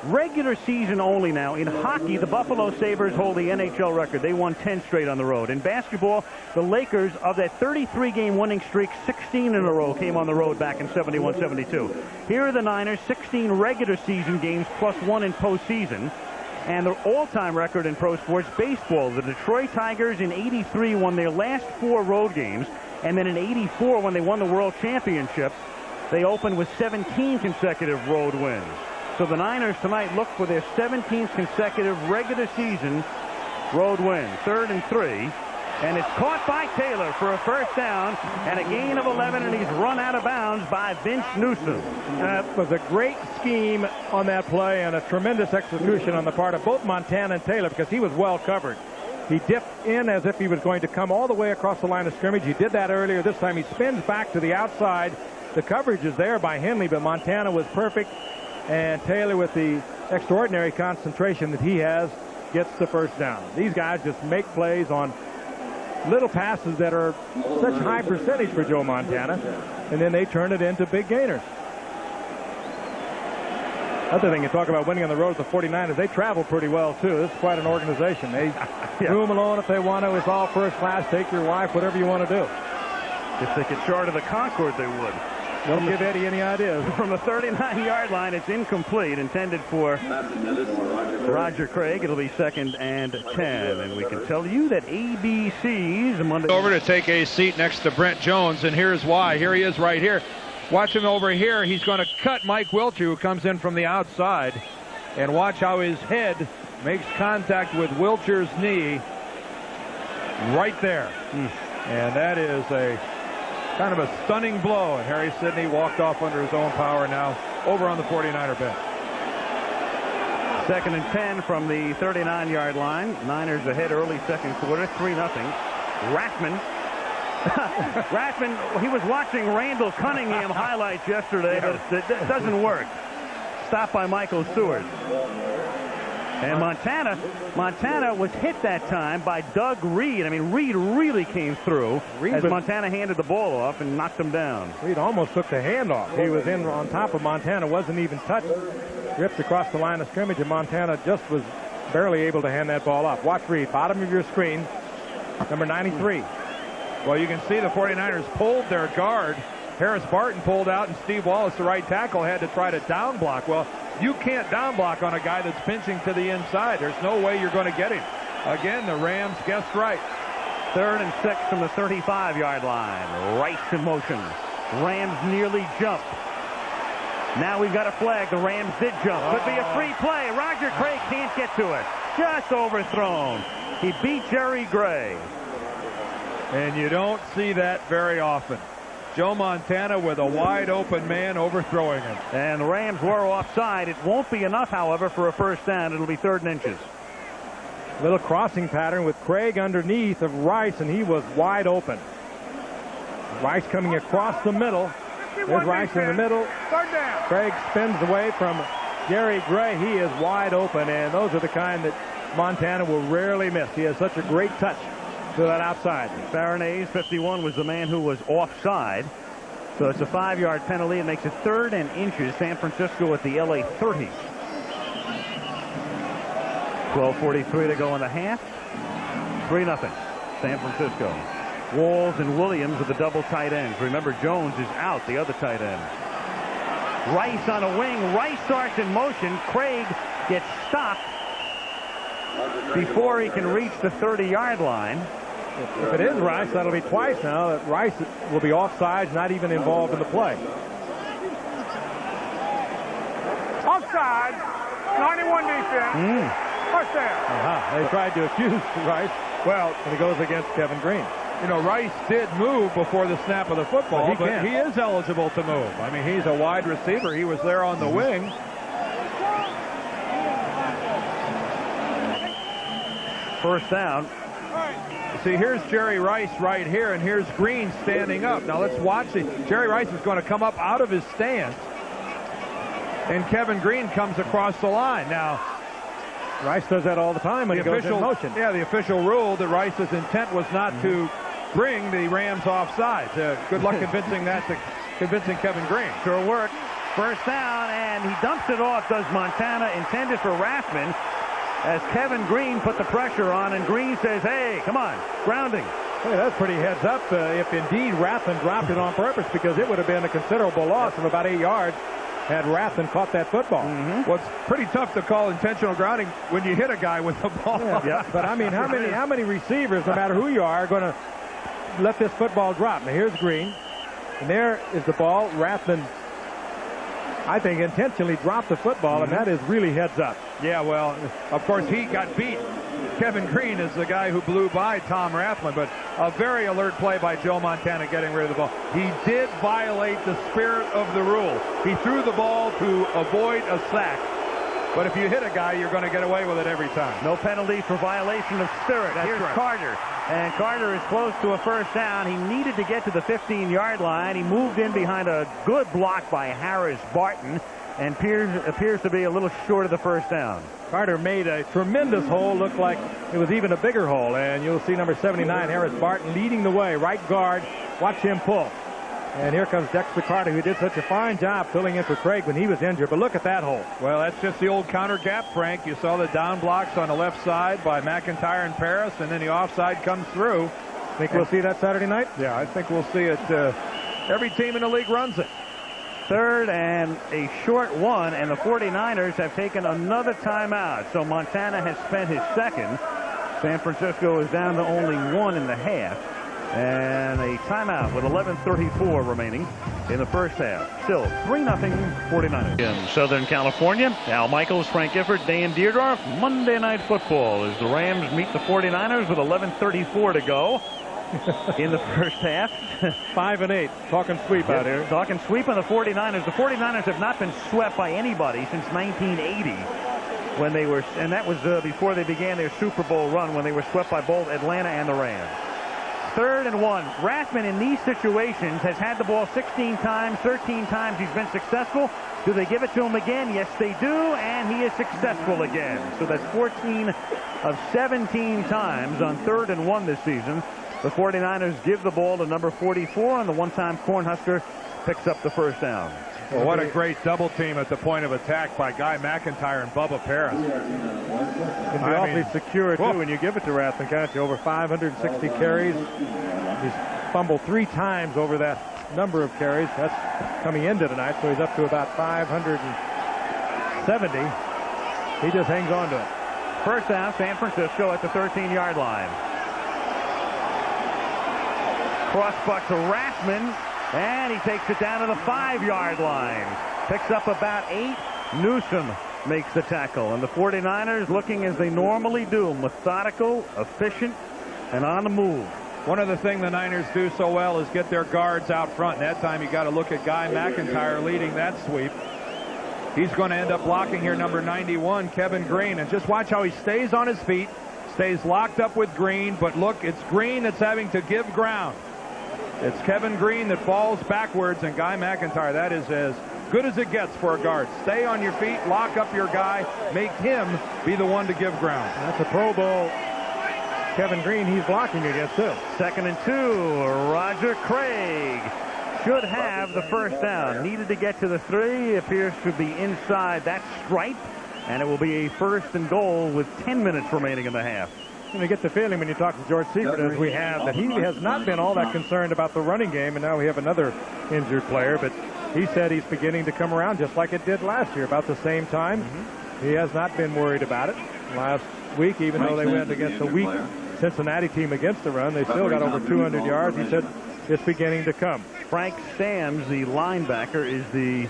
Regular season only now. In hockey, the Buffalo Sabres hold the NHL record. They won 10 straight on the road. In basketball, the Lakers, of that 33-game winning streak, 16 in a row came on the road back in 71-72. Here are the Niners, 16 regular season games plus 1 in postseason. And their all-time record in pro sports, baseball. The Detroit Tigers in '83 won their last 4 road games. And then in '84, when they won the World Championship, they opened with 17 consecutive road wins. So the Niners tonight look for their 17th consecutive regular season road win. 3rd and 3. And it's caught by Taylor for a first down and a gain of 11, and he's run out of bounds by Vince Newsom. That was a great scheme on that play and a tremendous execution on the part of both Montana and Taylor, because he was well covered. He dipped in as if he was going to come all the way across the line of scrimmage. He did that earlier. This time he spins back to the outside. The coverage is there by Henley, but Montana was perfect. And Taylor, with the extraordinary concentration that he has, gets the first down. These guys just make plays on little passes that are such high percentage for Joe Montana, and then they turn it into big gainers. Other thing you talk about winning on the road, the 49ers, they travel pretty well too. This is quite an organization. They room alone if they want to. It's all first class. Take your wife, whatever you want to do. If they could charter the Concorde, they would. Don't give Eddie any ideas. From the 39-yard line, it's incomplete, intended for Roger Craig. It'll be 2nd and 10. And we can tell you that ABC's Monday. Over to take a seat next to Brent Jones, and here's why. Here he is right here. Watch him over here. He's going to cut Mike Wilcher, who comes in from the outside. And watch how his head makes contact with Wilcher's knee right there. And that is a kind of a stunning blow, and Harry Sidney walked off under his own power now over on the 49er bench. 2nd and 10 from the 39-yard line. Niners ahead early second quarter, 3-0. Rathman. Rathman, he was watching Randall Cunningham highlights yesterday, but it doesn't work. Stopped by Michael Stewart. And Montana was hit that time by Doug Reed. I mean, Reed really came through as Montana handed the ball off and knocked him down. Reed almost took the hand off. He was in on top of Montana, wasn't even touched. Ripped across the line of scrimmage, and Montana just was barely able to hand that ball off. Watch Reed, bottom of your screen, number 93. Well, you can see the 49ers pulled their guard. Harris Barton pulled out, and Steve Wallace, the right tackle, had to try to down block. Well, you can't down block on a guy that's pinching to the inside. There's no way you're going to get him. Again, the Rams guessed right. 3rd and 6 from the 35-yard line. Rice in motion. Rams nearly jump. Now we've got a flag. The Rams did jump. Could be a free play. Roger Craig can't get to it. Just overthrown. He beat Jerry Gray. And you don't see that very often. Joe Montana with a wide open man overthrowing him. And the Rams were offside. It won't be enough, however, for a first down. It'll be 3rd and inches. Little crossing pattern with Craig underneath of Rice, and he was wide open. Rice coming across the middle. There's Rice in the middle. 3rd down. Craig spins away from Jerry Gray. He is wide open, and those are the kind that Montana will rarely miss. He has such a great touch to that outside. Farinese, 51, was the man who was offside. So it's a 5-yard penalty. It makes it 3rd and inches. San Francisco at the LA 30. 12:43 to go in the half. 3-0. San Francisco. Walls and Williams are the double tight ends. Remember, Jones is out, the other tight end. Rice on a wing. Rice starts in motion. Craig gets stopped before he can reach the 30-yard line. If it is Rice, that'll be twice now that Rice will be offsides, not even involved in the play. Offside. 91 defense. First down. They tried to accuse Rice. Well, and he goes against Kevin Green. You know, Rice did move before the snap of the football, but he is eligible to move. I mean, he's a wide receiver. He was there on the wing. First down. See, here's Jerry Rice right here, and here's Green standing up. Now let's watch it. Jerry Rice is going to come up out of his stance, and Kevin Green comes across the line. Now, Rice does that all the time when he goes in motion. Yeah, the official ruled that Rice's intent was not to bring the Rams offside. Good luck convincing Kevin Green. Sure worked. First down, and he dumps it off, does Montana, intended for Rathman, as Kevin Green put the pressure on, and Green says, hey, come on, grounding. Hey, that's pretty heads up if indeed Rathman dropped it on purpose, because it would have been a considerable loss of about 8 yards had Rathman caught that football. Well, it's pretty tough to call intentional grounding when you hit a guy with the ball. Yeah, but I mean, how many receivers, no matter who you are going to let this football drop? Now, here's Green, and there is the ball. Rathman, I think, intentionally dropped the football, and that is really heads up. Yeah, well, of course, he got beat. Kevin Green is the guy who blew by Tom Rathman, but a very alert play by Joe Montana getting rid of the ball. He did violate the spirit of the rule. He threw the ball to avoid a sack. But if you hit a guy, you're going to get away with it every time. No penalty for violation of spirit. That's Here's right. Carter. And Carter is close to a first down. He needed to get to the 15-yard line. He moved in behind a good block by Harris Barton and appears to be a little short of the first down. Carter made a tremendous hole. Looked like it was even a bigger hole. And you'll see number 79, Harris Barton, leading the way. Right guard. Watch him pull. And here comes Dexter Carter, who did such a fine job filling in for Craig when he was injured. But look at that hole. Well, that's just the old counter gap, Frank. You saw the down blocks on the left side by McIntyre and Paris, and then the offside comes through. Think we'll see that Saturday night? Yeah, I think we'll see it. Every team in the league runs it. Third and a short one, and the 49ers have taken another timeout. So Montana has spent his second. San Francisco is down to only 1.5. And a timeout with 11:34 remaining in the first half. Still 3-0 49ers. In Southern California, Al Michaels, Frank Gifford, Dan Deerdorf. Monday Night Football as the Rams meet the 49ers with 11:34 to go in the first half. 5-8. Talking sweep out here. Talking sweep on the 49ers. The 49ers have not been swept by anybody since 1980. When they were, and that was before they began their Super Bowl run, when they were swept by both Atlanta and the Rams. 3rd and 1. Rathman in these situations has had the ball 16 times, 13 times he's been successful. Do they give it to him again? Yes, they do, and he is successful again. So that's 14 of 17 times on 3rd and 1 this season. The 49ers give the ball to number 44, and the one-time Cornhusker picks up the first down. Well, what a great double team at the point of attack by Guy McIntyre and Bubba Paris. Can be awfully secure, too, when you give it to Rathman, can't you? Over 560 carries. He's fumbled 3 times over that number of carries. That's coming into tonight, so he's up to about 570. He just hangs on to it. First down, San Francisco at the 13-yard line. Crossbuck to Rathman, and he takes it down to the 5-yard line. Picks up about 8. Newsom makes the tackle. And the 49ers looking as they normally do. Methodical, efficient, and on the move. One of the things the Niners do so well is get their guards out front. And that time you got to look at Guy McIntyre leading that sweep. He's going to end up blocking here, number 91, Kevin Green. And just watch how he stays on his feet, stays locked up with Green. But look, it's Green that's having to give ground. It's Kevin Green that falls backwards, and Guy McIntyre, that is as good as it gets for a guard. Stay on your feet, lock up your guy, make him be the one to give ground. That's a Pro Bowl Kevin Green he's blocking against, too. 2nd and 2. Roger Craig should have the first down. Needed to get to the 3. Appears to be inside that stripe. And it will be a 1st and goal with 10 minutes remaining in the half. You get the feeling when you talk to George Seifert, as we have, that he has not been all that concerned about the running game. And now we have another injured player. But he said he's beginning to come around just like it did last year, about the same time. He has not been worried about it. Last week, even though they went against a weak Cincinnati team against the run, they still got over 200 yards. He said it's beginning to come. Frank Stamms, the linebacker, is the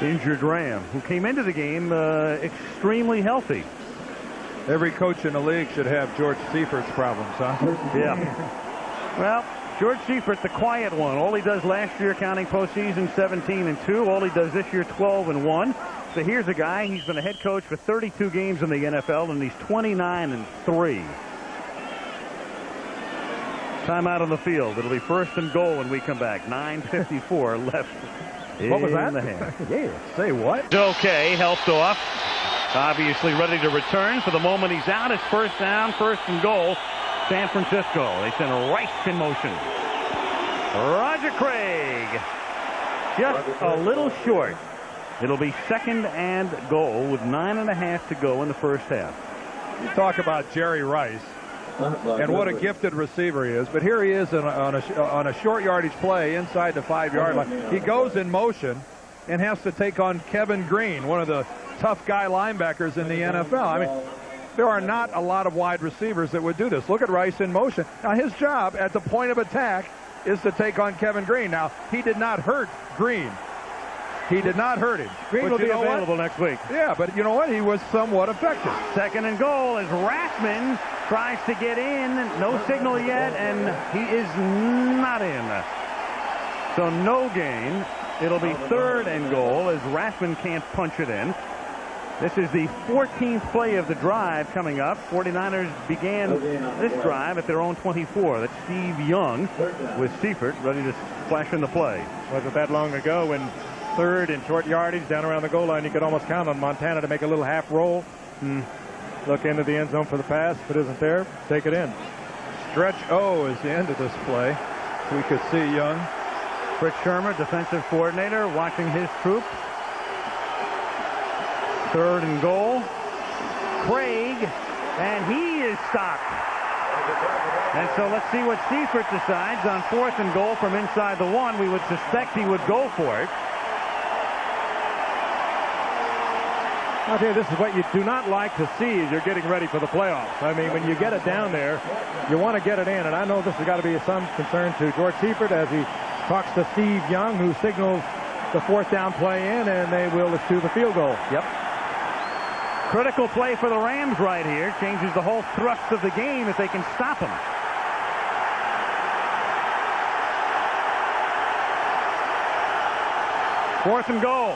injured Ram, who came into the game extremely healthy. Every coach in the league should have George Seifert's problems, huh? Yeah. Well, George Seifert, the quiet one. All he does last year, counting postseason, 17-2. All he does this year, 12-1. So here's a guy. He's been a head coach for 32 games in the NFL, and he's 29-3. Timeout on the field. It'll be 1st and goal when we come back. 9:54 left. What was that? In the half. Yeah. Say what? Okay, helped off. Obviously ready to return. For the moment he's out. It's 1st down, 1st and goal. San Francisco. They send Rice in motion. Roger Craig. Just a little short. It'll be 2nd and goal with 9.5 to go in the first half. You talk about Jerry Rice and what a gifted receiver he is. But here he is on a short yardage play inside the 5-yard line. He goes in motion and has to take on Kevin Green, one of the tough guy linebackers in the NFL. I mean, there are not a lot of wide receivers that would do this. Look at Rice in motion. Now, his job at the point of attack is to take on Kevin Green. Now, he did not hurt Green. He did not hurt him. Green will be available next week. Yeah, but you know what? He was somewhat effective. 2nd and goal as Rathman tries to get in. No signal yet, and he is not in. So no gain. It'll be 3rd and goal as Rathman can't punch it in. This is the 14th play of the drive coming up. 49ers began this drive at their own 24. That's Steve Young with Seifert ready to splash in the play. Wasn't that long ago when 3rd and short yardage down around the goal line, you could almost count on Montana to make a little half roll. Look into the end zone for the pass. If it isn't there, take it in. Stretch O is the end of this play. We could see Young. Fritz Shermer, defensive coordinator, watching his troop. 3rd and goal. Craig, and he is stopped. And so let's see what Seifert decides on 4th and goal from inside the 1. We would suspect he would go for it. I'll tell you, this is what you do not like to see as you're getting ready for the playoffs. I mean, when you get it down there, you want to get it in. And I know this has got to be some concern to George Seifert as he talks to Steve Young, who signals the 4th down play in, and they will issue the field goal. Yep. Critical play for the Rams right here. Changes the whole thrust of the game if they can stop him. Fourth and goal.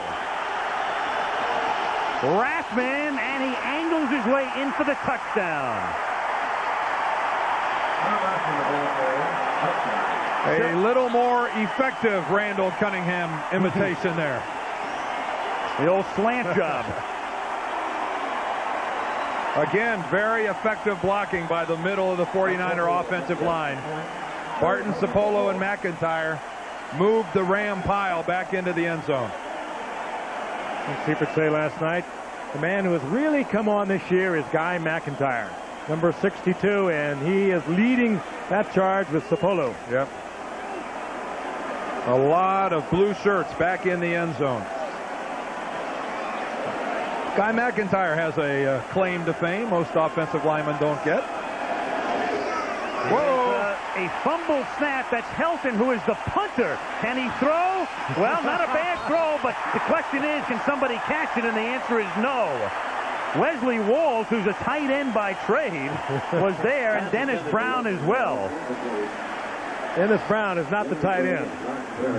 Rathman, and he angles his way in for the touchdown. A little more effective Randall Cunningham imitation there. The old slant job. Again, very effective blocking by the middle of the 49er offensive line. Barton, Sapolo, and McIntyre moved the Ram pile back into the end zone. As Seifert say last night, the man who has really come on this year is Guy McIntyre, number 62, and he is leading that charge with Sapolo. Yep. A lot of blue shirts back in the end zone. Guy McIntyre has a claim to fame most offensive linemen don't get. Whoa! a fumble snap. That's Helton, who is the punter. Can he throw? Well, not a bad throw, but the question is, can somebody catch it? And the answer is no. Wesley Walls, who's a tight end by trade, was there, and Dennis Brown as well. Dennis Brown is not the tight end.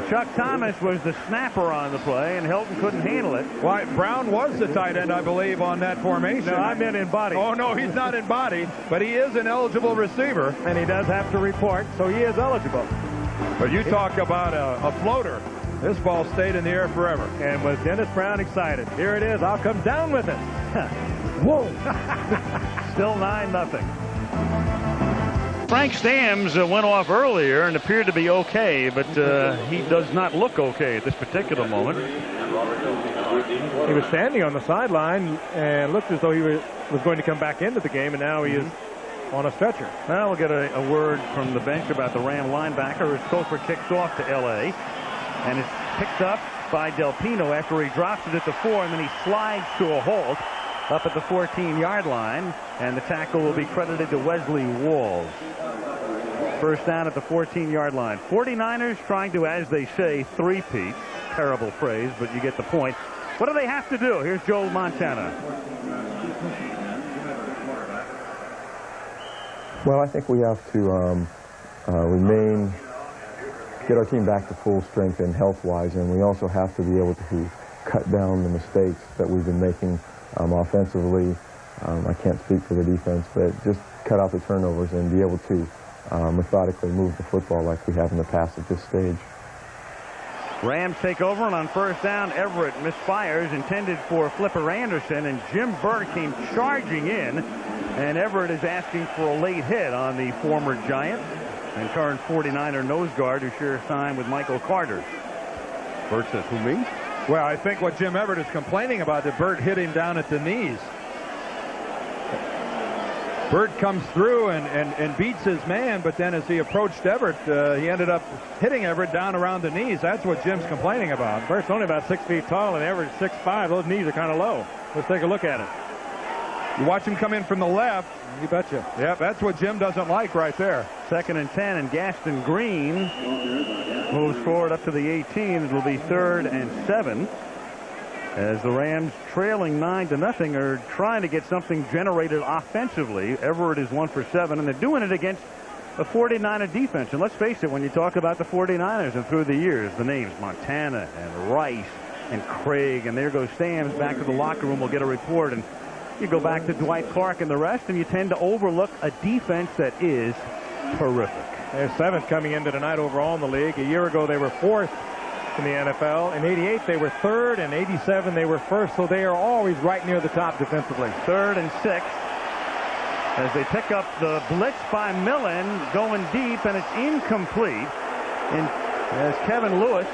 Chuck Thomas was the snapper on the play, and Helton couldn't handle it. Why, Brown was the tight end, I believe, on that formation. No, I meant in body. Oh, no, he's not in body, but he is an eligible receiver. And he does have to report, so he is eligible. But you talk about a floater. This ball stayed in the air forever. And was Dennis Brown excited? Here it is. I'll come down with it. Whoa. Still 9-0. Frank Stamms went off earlier and appeared to be okay, but he does not look okay at this particular moment. He was standing on the sideline and looked as though he was going to come back into the game, and now he is on a stretcher. Well, we'll get a word from the bench about the Ram linebacker as Topher kicks off to L.A. and it's picked up by Del Pino after he drops it at the 4, and then he slides to a halt up at the 14-yard line, and the tackle will be credited to Wesley Walls. First down at the 14-yard line. 49ers trying to, as they say, three-peat. Terrible phrase, but you get the point. What do they have to do? Here's Joe Montana. Well, I think we have to get our team back to full strength and health-wise, and we also have to be able to cut down the mistakes that we've been making offensively. I can't speak for the defense, but just cut out the turnovers and be able to methodically move the football like we have in the past at this stage. Rams take over, and on first down, Everett misfires, intended for Flipper Anderson, and Jim Burt came charging in, and Everett is asking for a late hit on the former Giant and current 49er nose guard who shares time with Michael Carter. Burt says, who, me? Well, I think what Jim Everett is complaining about, that Burt hit him down at the knees. Burt comes through and beats his man, but then as he approached Everett, he ended up hitting Everett down around the knees. That's what Jim's complaining about. Burt's only about 6 feet tall, and Everett's 6'5". Those knees are kind of low. Let's take a look at it. You watch him come in from the left. You betcha. Yep, that's what Jim doesn't like right there. 2nd and 10, and Gaston Green moves forward up to the 18. It will be 3rd and 7. As the Rams, trailing 9-0, are trying to get something generated offensively. Everett is 1 for 7, and they're doing it against a 49er defense. And let's face it, when you talk about the 49ers and through the years, the names Montana and Rice and Craig, and there goes Stamms back to the locker room. We'll get a report, and you go back to Dwight Clark and the rest, and you tend to overlook a defense that is terrific. They're 7th coming into tonight overall in the league. A year ago, they were 4th in the NFL. In '88, they were 3rd. In '87, they were 1st. So they are always right near the top defensively. 3rd and 6 as they pick up the blitz by Millen, going deep, and it's incomplete. And as Kevin Lewis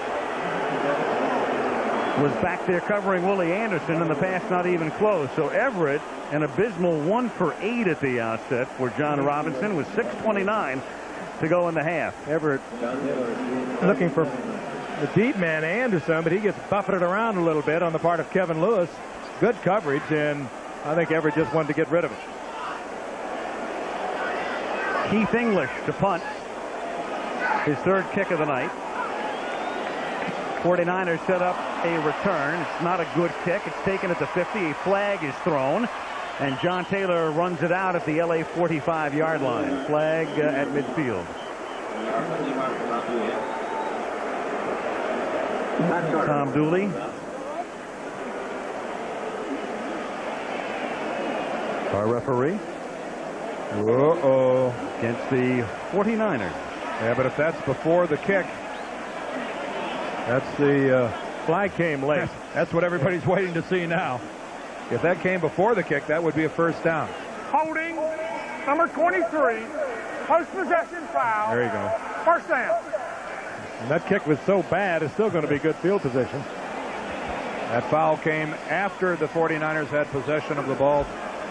was back there covering Willie Anderson, and the pass not even close. So Everett, an abysmal 1 for 8 at the outset for John Robinson, with 6:29 to go in the half. Everett looking for the deep man, Anderson, but he gets buffeted around a little bit on the part of Kevin Lewis. Good coverage, and I think Everett just wanted to get rid of it. Keith English to punt. His 3rd kick of the night. 49ers set up a return. It's not a good kick. It's taken at the 50. A flag is thrown, and John Taylor runs it out at the LA 45-yard line. Flag at midfield. Tom Dooley. Our referee. Uh-oh. Against the 49ers. Yeah, but if that's before the kick, that's the flag came late. That's what everybody's waiting to see now. If that came before the kick, that would be a first down. Holding, number 23, post-possession foul. There you go. First down. And that kick was so bad, it's still going to be good field position. That foul came after the 49ers had possession of the ball.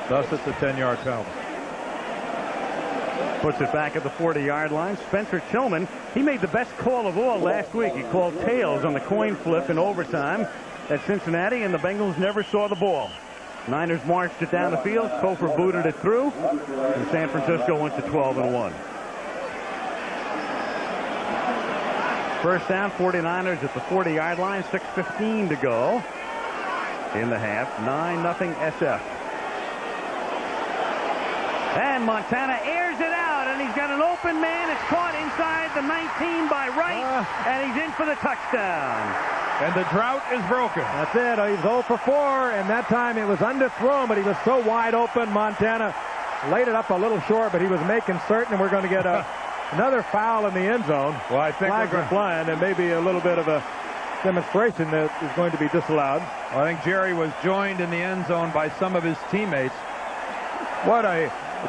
Thus, it's a 10-yard penalty. Puts it back at the 40-yard line. Spencer Tillman, he made the best call of all last week. He called tails on the coin flip in overtime at Cincinnati, and the Bengals never saw the ball. Niners marched it down the field. Topher booted it through, and San Francisco went to 12-1. First down, 49ers at the 40-yard line, 6:15 to go in the half. 9-0 SF. And Montana airs it out, and he's got an open man. It's caught inside the 19 by Wright, and he's in for the touchdown. And the drought is broken. That's it. He was 0 for 4, and that time it was underthrown, but he was so wide open. Montana laid it up a little short, but he was making certain, and we're going to get another foul in the end zone. Well, I think flags are flying, and maybe a little bit of a demonstration that is going to be disallowed. I think Jerry was joined in the end zone by some of his teammates. What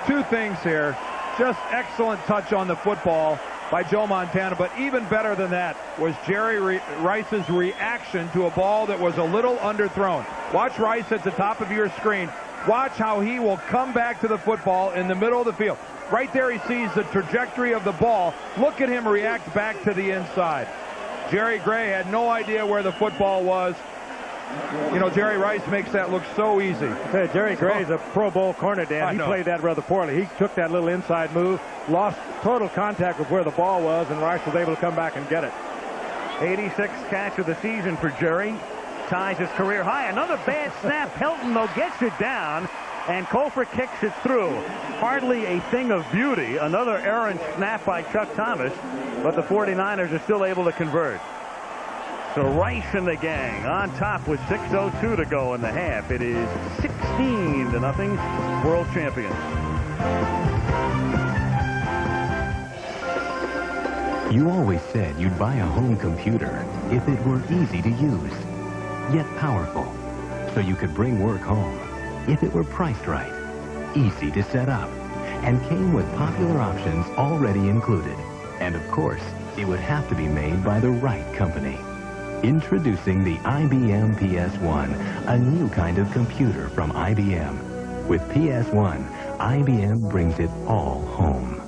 two things here. Just excellent touch on the football by Joe Montana, but even better than that was Jerry Rice's reaction to a ball that was a little underthrown. Watch Rice at the top of your screen. Watch how he will come back to the football in the middle of the field. Right there he sees the trajectory of the ball. Look at him react back to the inside. Jerry Gray had no idea where the football was. You know, Jerry Rice makes that look so easy. Hey, Jerry Gray's a Pro Bowl corner, Dan. He played that rather poorly. He took that little inside move, lost total contact with where the ball was, and Rice was able to come back and get it. 86th catch of the season for Jerry. Ties his career high. Another bad snap. Helton, though, gets it down, and Colfer kicks it through. Hardly a thing of beauty. Another errant snap by Chuck Thomas, but the 49ers are still able to convert. So Rice and the gang on top with 6:02 to go in the half. It is 16-0 world champions. You always said you'd buy a home computer if it were easy to use, yet powerful, so you could bring work home, if it were priced right, easy to set up, and came with popular options already included. And of course, it would have to be made by the right company. Introducing the IBM PS1, a new kind of computer from IBM. With PS1, IBM brings it all home.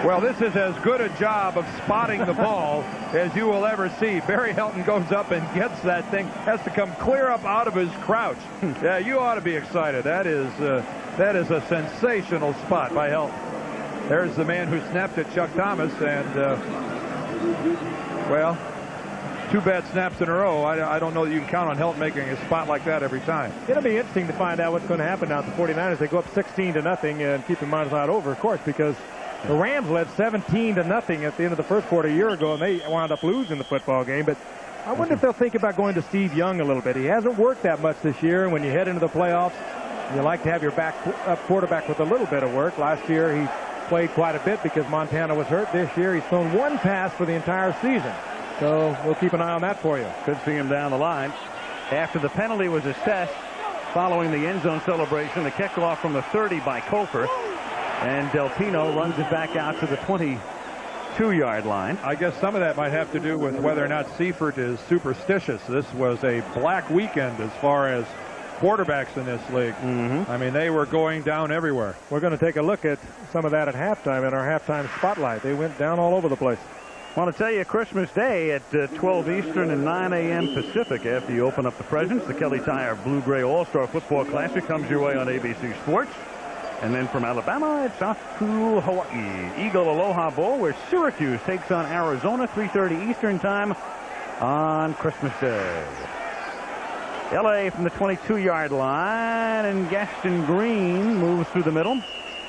Well, this is as good a job of spotting the ball as you will ever see. Barry Helton goes up and gets that thing. Has to come clear up out of his crouch. Yeah, you ought to be excited. That is a sensational spot by Helton. There's the man who snapped at Chuck Thomas, and well, 2 bad snaps in a row. I don't know that you can count on Helton making a spot like that every time. It'll be interesting to find out what's going to happen now at the 49ers. They go up 16-0, and keep in mind it's not over, of course, because the Rams led 17-0 at the end of the first quarter a year ago, and they wound up losing the football game. But I wonder if they'll think about going to Steve Young a little bit. He hasn't worked that much this year, and when you head into the playoffs, you like to have your quarterback with a little bit of work. Last year, he played quite a bit because Montana was hurt. This year, he's thrown 1 pass for the entire season. So we'll keep an eye on that for you. Could see him down the line. After the penalty was assessed following the end zone celebration, the kickoff from the 30 by Colfer, and Del Pino runs it back out to the 22-yard line. I guess some of that might have to do with whether or not Seifert is superstitious. This was a black weekend as far as quarterbacks in this league. I mean, they were going down everywhere. We're going to take a look at some of that at halftime in our halftime spotlight. They went down all over the place. I want to tell you, Christmas Day at 12 Eastern and 9 a.m. Pacific, after you open up the presents, the Kelly Tire Blue-Gray All-Star Football Classic comes your way on ABC Sports. And then from Alabama, it's off to Hawaii. Eagle Aloha Bowl, where Syracuse takes on Arizona, 3:30 Eastern time on Christmas Day. L.A. from the 22-yard line, and Gaston Green moves through the middle.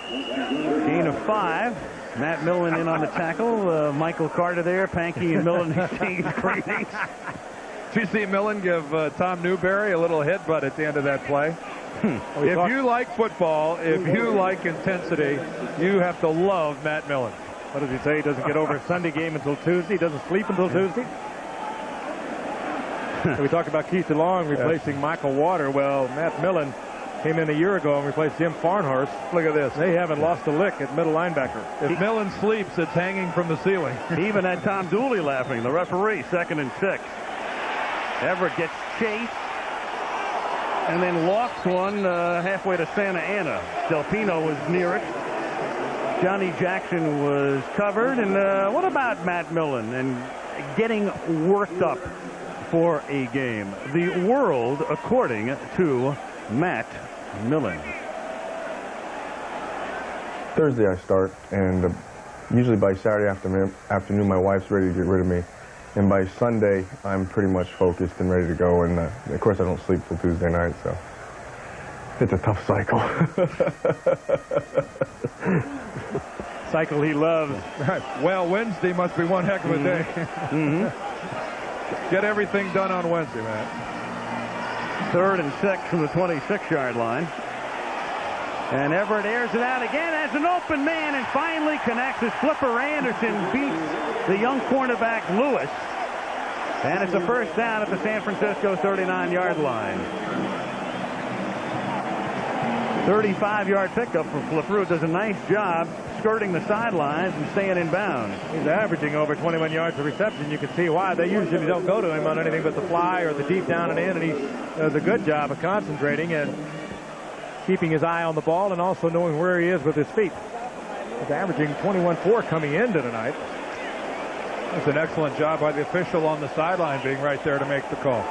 Gain of 5. Matt Millen in on the tackle. Michael Carter there. Pankey and Millen exchange greetings. Did you see Millen give Tom Newberry a little headbutt at the end of that play? If you like football, if you like intensity, you have to love Matt Millen. What does he say? He doesn't get over a Sunday game until Tuesday. He doesn't sleep until Tuesday. We talked about Keith DeLong replacing Michael Water. Well, Matt Millen came in a year ago and replaced Jim Farnhurst. Look at this. They haven't lost a lick at middle linebacker. If Millen sleeps, it's hanging from the ceiling. He even had Tom Dooley laughing. The referee, 2nd and 6. Everett gets chased and then lost one halfway to Santa Ana. Del Pino was near it. Johnny Jackson was covered. And what about Matt Millen and getting worked up for a game? The world according to Matt Millen. Thursday I start, and Usually by Saturday afternoon, my wife's ready to get rid of me. And by Sunday, I'm pretty much focused and ready to go. And of course, I don't sleep till Tuesday night, so it's a tough cycle. Cycle he loves. Well, Wednesday must be one heck of a day. Get everything done on Wednesday, man. 3rd and 6 from the 26-yard line. And Everett airs it out again as an open man and finally connects as Flipper Anderson beats the young cornerback Lewis. And it's a first down at the San Francisco 39-yard line. 35-yard pickup for Flipper, who does a nice job skirting the sidelines and staying in bounds. He's averaging over 21 yards of reception. You can see why. They usually don't go to him on anything but the fly or the deep down and in, and he does a good job of concentrating and keeping his eye on the ball and also knowing where he is with his feet. He's averaging 21-4 coming into tonight. That's an excellent job by the official on the sideline being right there to make the call.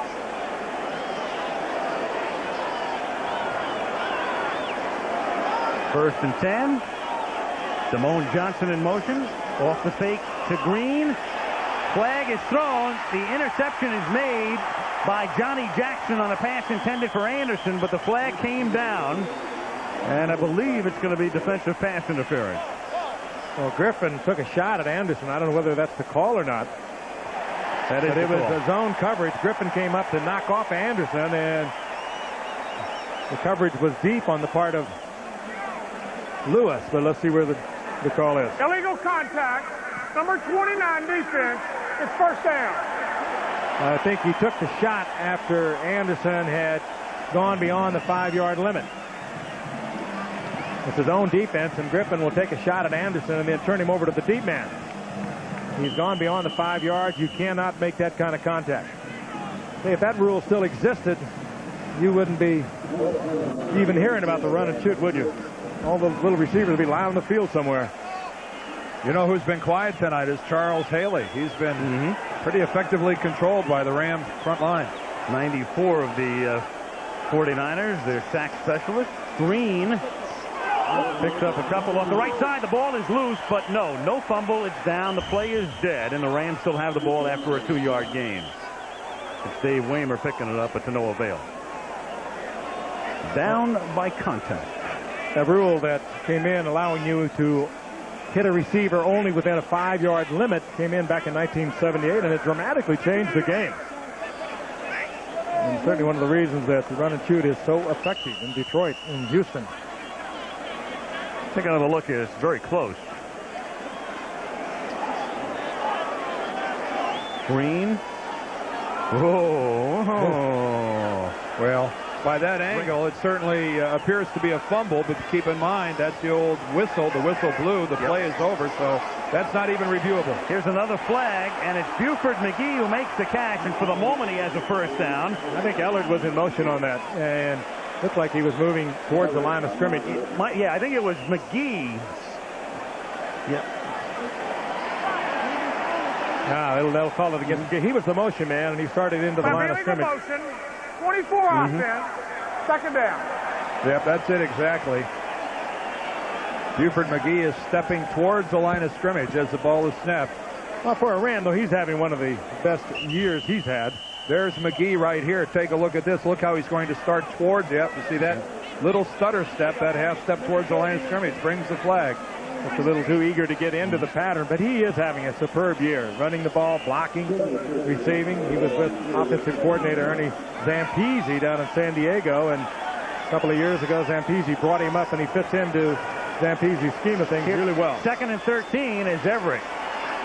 First and 10. Damone Johnson in motion. Off the fake to Green. Flag is thrown. The interception is made by Johnny Jackson on a pass intended for Anderson, but the flag came down. And I believe it's going to be defensive pass interference. Well, Griffin took a shot at Anderson. I don't know whether that's the call or not. But it was a zone coverage. Griffin came up to knock off Anderson, and the coverage was deep on the part of Lewis. But let's see where the call is. Illegal contact. Number 29 defense. It's first down. I think he took the shot after Anderson had gone beyond the 5-yard limit. It's his own defense, and Griffin will take a shot at Anderson and then turn him over to the deep man. He's gone beyond the 5 yards. You cannot make that kind of contact. Hey, if that rule still existed, you wouldn't be even hearing about the run and shoot, would you? All the little receivers would be lying on the field somewhere. You know who's been quiet tonight is Charles Haley. He's been pretty effectively controlled by the Rams front line. 94 of the 49ers, their sack specialist. Green picks up a couple on the right side. The ball is loose, but no fumble. It's down. The play is dead, and the Rams still have the ball after a 2-yard gain. It's Dave Waymer picking it up, but to no avail. Down by contact. A rule that came in allowing you to hit a receiver only within a 5-yard limit came in back in 1978, and it dramatically changed the game. And certainly one of the reasons that the run and shoot is so effective in Detroit and Houston. Take another look here. It's very close. Green. Oh. Well, by that angle, it certainly appears to be a fumble, but keep in mind, that's the old whistle. The whistle blew. The play is over, so that's not even reviewable. Here's another flag, and it's Buford McGee who makes the catch, and for the moment he has a first down. I think Ellard was in motion on that, and looked like he was moving towards the line of scrimmage. Yeah, I think it was McGee. Yeah. They'll call it against. He was the motion man, and he started into the line of scrimmage. Motion, 24 offense, second down. Yep, that's it exactly. Buford McGee is stepping towards the line of scrimmage as the ball is snapped. Well, for a Ram, though, he's having one of the best years he's had. There's McGee right here. Take a look at this. Look how he's going to start towards. Yep, you see that little stutter step, that half step towards the line of scrimmage brings the flag. It's a little too eager to get into the pattern, but he is having a superb year. Running the ball, blocking, receiving. He was with offensive coordinator Ernie Zampese down in San Diego, and a couple of years ago, Zampese brought him up, and he fits into Zampese's scheme of things really well. 2nd and 13 is Everett.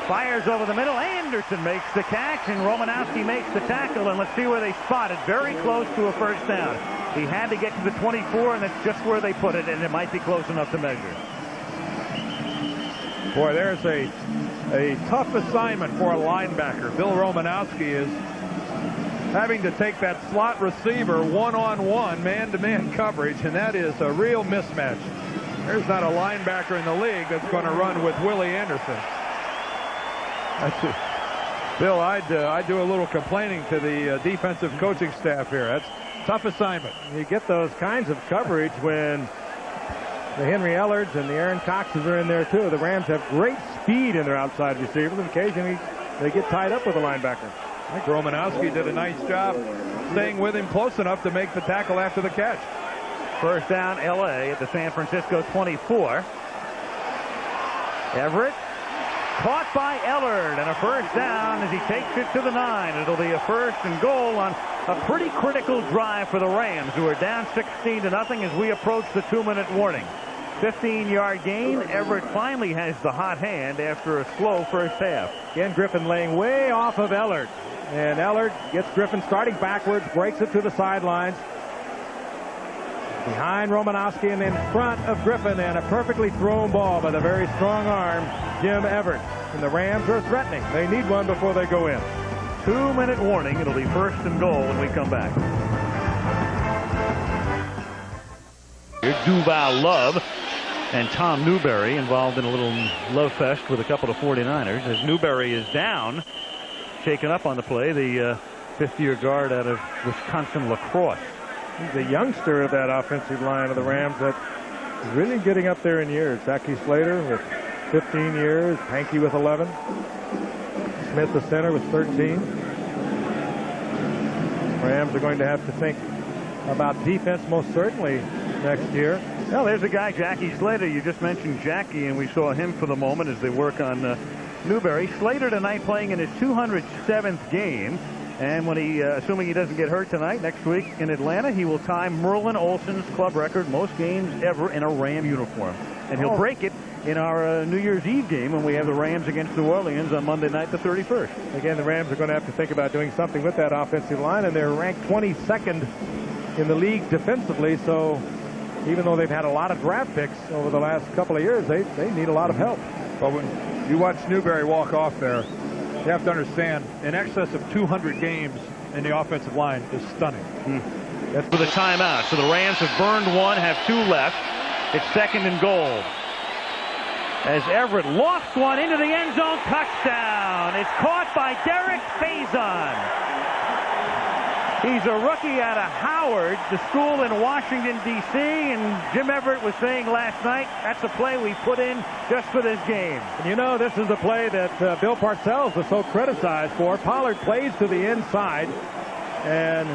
Fires over the middle. Anderson makes the catch, and Romanowski makes the tackle, and let's see where they spot it. Very close to a first down. He had to get to the 24, and that's just where they put it, and it might be close enough to measure. Boy, there's a tough assignment for a linebacker. Bill Romanowski is having to take that slot receiver one-on-one, man-to-man coverage, and that is a real mismatch. There's not a linebacker in the league that's going to run with Willie Anderson. Bill, I'd do a little complaining to the defensive coaching staff here. That's a tough assignment. You get those kinds of coverage when The Henry Ellards and the Aaron Coxes are in there too. The Rams have great speed in their outside receivers, and occasionally they get tied up with a linebacker. I think Romanowski did a nice job staying with him close enough to make the tackle after the catch. First down, L.A. at the San Francisco 24. Everett caught by Ellard, and a first down as he takes it to the 9. It'll be a first and goal on a pretty critical drive for the Rams, who are down 16-0 as we approach the 2-minute warning. 15-yard gain. Everett finally has the hot hand after a slow first half. Again, Griffin laying way off of Ellard. And Ellard gets Griffin starting backwards, breaks it to the sidelines. Behind Romanowski and in front of Griffin, and a perfectly thrown ball by the very strong arm, Jim Everett. And the Rams are threatening. They need one before they go in. 2-minute warning. It'll be first and goal when we come back. Here's Duval Love and Tom Newberry involved in a little love fest with a couple of 49ers. As Newberry is down, shaken up on the play, the fifth-year guard out of Wisconsin La Crosse. He's the youngster of that offensive line of the Rams that's really getting up there in years. Zachy Slater with 15 years, Hankey with 11. Smith, the center, with 13. Rams are going to have to think about defense most certainly next year. Well, there's a guy, Jackie Slater. You just mentioned Jackie, and we saw him for the moment as they work on Newberry. Slater tonight playing in his 207th game. And when he, assuming he doesn't get hurt tonight, next week in Atlanta, he will tie Merlin Olsen's club record, most games ever in a Ram uniform. And he'll break it in our New Year's Eve game when we have the Rams against New Orleans on Monday night, the 31st. Again, the Rams are going to have to think about doing something with that offensive line, and they're ranked 22nd in the league defensively, so even though they've had a lot of draft picks over the last couple of years, they need a lot of help. But when you watch Newberry walk off there, you have to understand, in excess of 200 games in the offensive line is stunning. That's for the timeout. So the Rams have burned one, have 2 left. It's second and goal. As Everett lofts one into the end zone, touchdown. It's caught by Derek Faison. He's a rookie out of Howard, the school in Washington, D.C., and Jim Everett was saying last night, that's a play we put in just for this game. And you know, this is the play that Bill Parcells was so criticized for. Pollard plays to the inside, and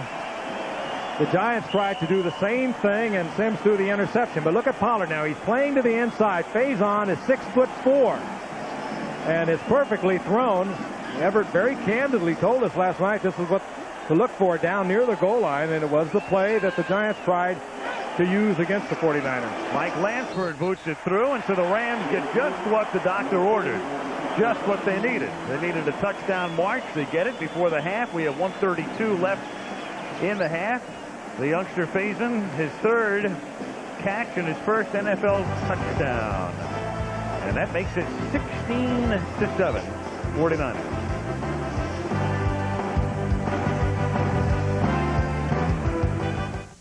the Giants tried to do the same thing, and Sims threw the interception. But look at Pollard now. He's playing to the inside. Faison is 6'4", and it's perfectly thrown. Everett very candidly told us last night this is what to look for down near the goal line, and it was the play that the Giants tried to use against the 49ers. Mike Lansford boots it through, and so the Rams get just what the doctor ordered. Just what they needed. They needed a touchdown march. They get it before the half. We have 1:32 left in the half. The youngster Faison, his 3rd catch and his first NFL touchdown. And that makes it 16-7, 49ers.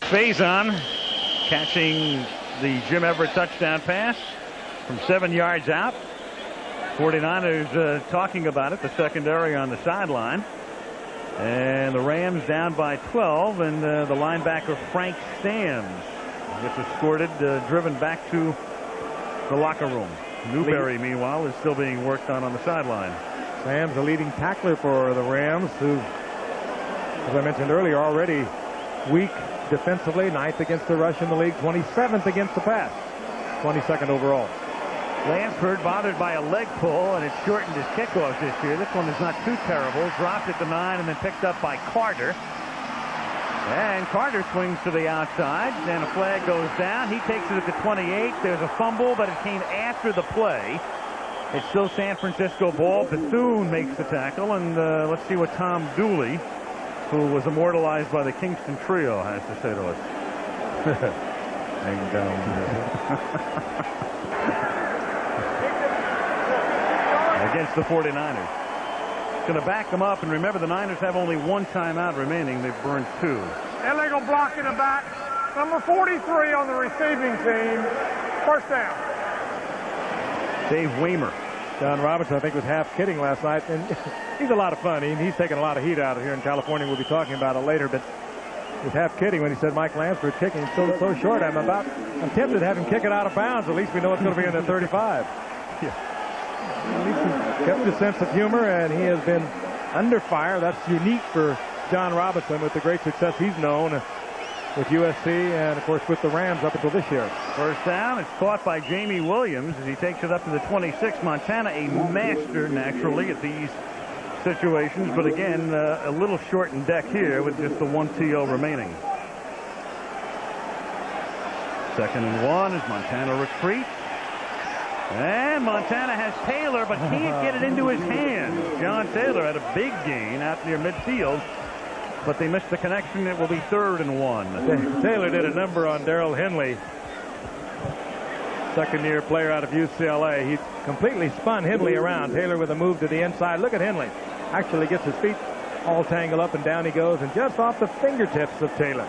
Faison catching the Jim Everett touchdown pass from 7 yards out. 49ers talking about it, the secondary on the sideline. And the Rams down by 12, and the linebacker Frank Stams gets escorted, driven back to the locker room. Newberry, meanwhile, is still being worked on the sideline. Stams, the leading tackler for the Rams, who, as I mentioned earlier, already weak defensively, 9th against the rush in the league, 27th against the pass, 22nd overall. Lansford bothered by a leg pull, and it shortened his kickoff this year. This one is not too terrible. Dropped at the 9 and then picked up by Carter. And Carter swings to the outside, and a flag goes down. He takes it at the 28. There's a fumble, but it came after the play. It's still San Francisco ball. Bethune makes the tackle, and let's see what Tom Dooley, who was immortalized by the Kingston Trio, has to say to us. Hang down. Against the 49ers. Going to back them up, and remember the Niners have only 1 timeout remaining. They've burned 2. Illegal block in the back. Number 43 on the receiving team. First down. Dave Weimer. John Robinson, I think, was half kidding last night, and he's a lot of fun. He's taking a lot of heat out of here in California. We'll be talking about it later, but was half kidding when he said Mike Lansford kicking so short. I'm tempted to have him kick it out of bounds. At least we know it's going to be in the 35. Yeah. At least he kept his sense of humor, and he has been under fire. That's unique for John Robinson with the great success he's known with USC and, of course, with the Rams up until this year. First down. It's caught by Jamie Williams as he takes it up to the 26. Montana, a master naturally at these situations, but again, a little short in deck here with just the 1 TO remaining. 2nd and 1 as Montana retreats. And Montana has Taylor, but can't get it into his hands. John Taylor had a big gain out near midfield, but they missed the connection. It will be 3rd and 1. Taylor did a number on Darrell Henley, second-year player out of UCLA. He completely spun Henley around. Taylor with a move to the inside. Look at Henley. Actually gets his feet all tangled up, and down he goes, and just off the fingertips of Taylor.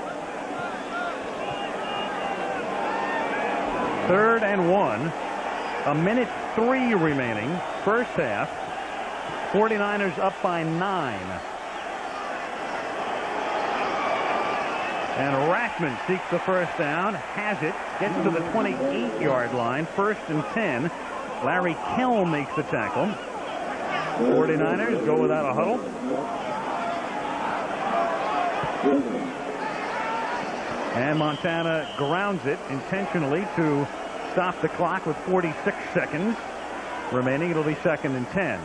3rd and 1. 1:03 remaining. First half. 49ers up by 9. And Rackman seeks the first down. Has it. Gets to the 28-yard line. 1st and 10. Larry Kell makes the tackle. 49ers go without a huddle. And Montana grounds it intentionally to stop the clock with 46 seconds remaining. It'll be 2nd and 10.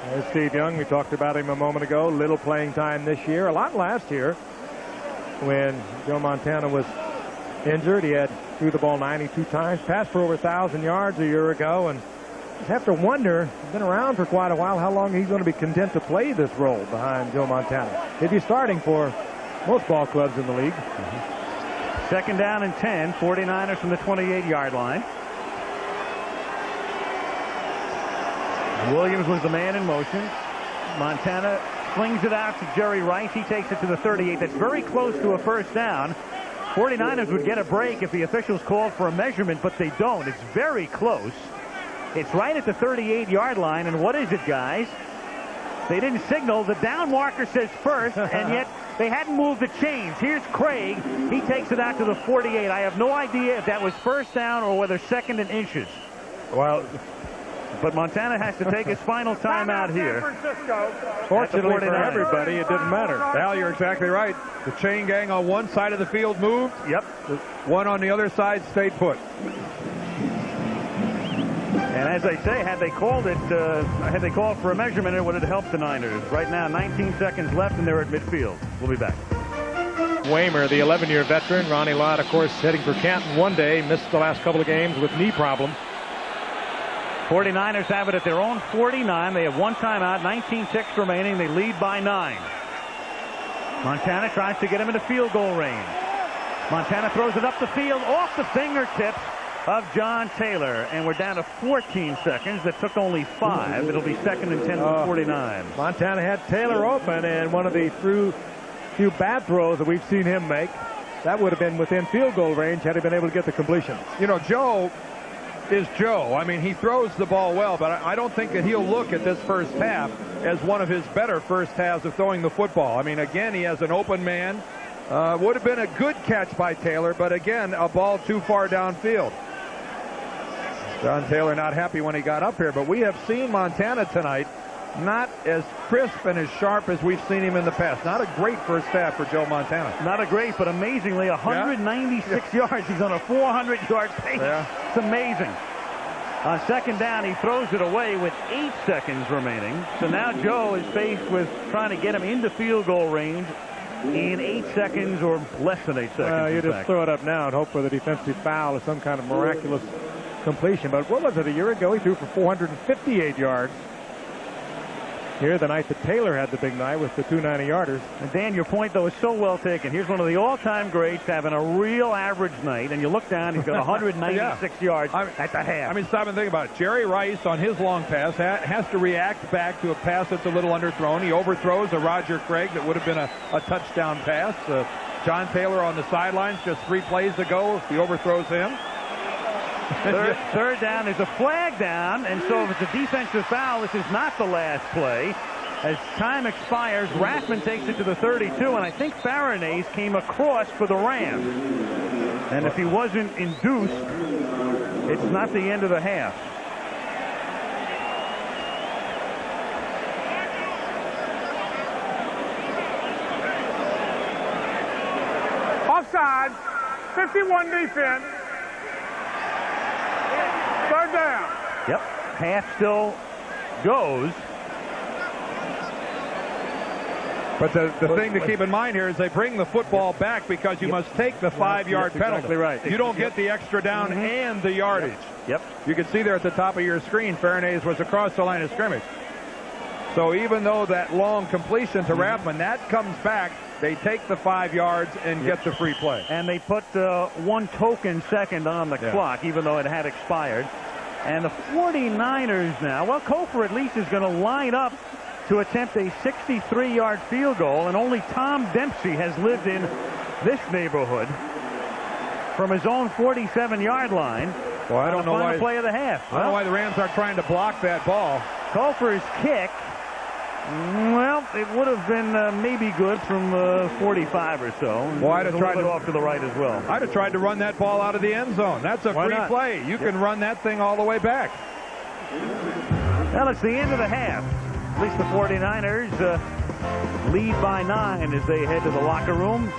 There's Steve Young. We talked about him a moment ago. Little playing time this year. A lot last year when Joe Montana was injured. He had threw the ball 92 times, passed for over 1,000 yards a year ago, and you have to wonder, he's been around for quite a while, how long he's going to be content to play this role behind Joe Montana. He'd be starting for most ball clubs in the league. 2nd down and 10. 49ers from the 28-yard line. Williams was the man in motion. Montana flings it out to Jerry Rice. He takes it to the 38. That's very close to a first down. 49ers would get a break if the officials called for a measurement, but they don't. It's very close. It's right at the 38-yard line, and what is it, guys? They didn't signal. The down marker says first, and yet they hadn't moved the chains. Here's Craig. He takes it out to the 48. I have no idea if that was first down or whether 2nd and inches. Well, but Montana has to take his final timeout here. Fortunately for everybody, it didn't matter. Al, you're exactly right. The chain gang on one side of the field moved. Yep. The one on the other side stayed put. And as I say, had they called for a measurement, it would have helped the Niners. Right now, 19 seconds left, and they're at midfield. We'll be back. Waymer, the 11-year veteran. Ronnie Lott, of course, heading for Canton one day. Missed the last couple of games with knee problems. 49ers have it at their own 49. They have one timeout, 19 ticks remaining. They lead by 9. Montana tries to get him into field goal range. Montana throws it up the field, off the fingertips of John Taylor, and we're down to 14 seconds. That took only 5. It'll be 2nd and 10 with 49. Montana had Taylor open, and one of the few bad throws that we've seen him make, that would have been within field goal range had he been able to get the completion. You know, Joe is Joe. I mean, he throws the ball well, but I don't think that he'll look at this first half as one of his better first halves of throwing the football. I mean, again, he has an open man. Would have been a good catch by Taylor, but again, a ball too far downfield. John Taylor not happy when he got up here, but we have seen Montana tonight not as crisp and as sharp as we've seen him in the past. Not a great first half for Joe Montana. Not a great, but amazingly 196 yards. He's on a 400-yard pace. Yeah. It's amazing. On 2nd down, he throws it away with 8 seconds remaining. So now Joe is faced with trying to get him into field goal range in 8 seconds or less than 8 seconds. You just throw it up now and hope for the defensive foul or some kind of miraculous completion. But what was it, a year ago? He threw for 458 yards. Here, the night that Taylor had the big night with the 2 90-yarders. And Dan, your point, though, is so well taken. Here's one of the all-time greats having a real average night, and you look down, he's got 196 yards at the half. I mean, stop and think about it. Jerry Rice, on his long pass, has to react back to a pass that's a little underthrown. He overthrows a Roger Craig that would have been a touchdown pass. John Taylor on the sidelines just 3 plays ago. He overthrows him. Third down is a flag down, and so if it's a defensive foul, this is not the last play. As time expires, Rathman takes it to the 32, and I think Farinese came across for the Rams. And if he wasn't induced, it's not the end of the half. Offside, 51 defense. Third down. Yep, half still goes. But the thing to keep in mind here is they bring the football back because you must take the 5-yard penalty. Exactly right. You don't get the extra down and the yardage. Yep. You can see there at the top of your screen, Farinese was across the line of scrimmage. So even though that long completion to Rathman, that comes back, they take the 5 yards and get the free play. And they put 1 token second on the clock, even though it had expired. And the 49ers now, well, Kofor at least is going to line up to attempt a 63-yard field goal, and only Tom Dempsey has lived in this neighborhood from his own 47-yard line. Well, I don't know why. Play of the half. I don't know why the Rams are trying to block that ball. Kofor's kick, well, it would have been maybe good from 45 or so. Well, I'd have tried to off to the right as well. I'd have tried to run that ball out of the end zone. That's a free play. You can run that thing all the way back. Well, it's the end of the half. At least the 49ers lead by 9 as they head to the locker room.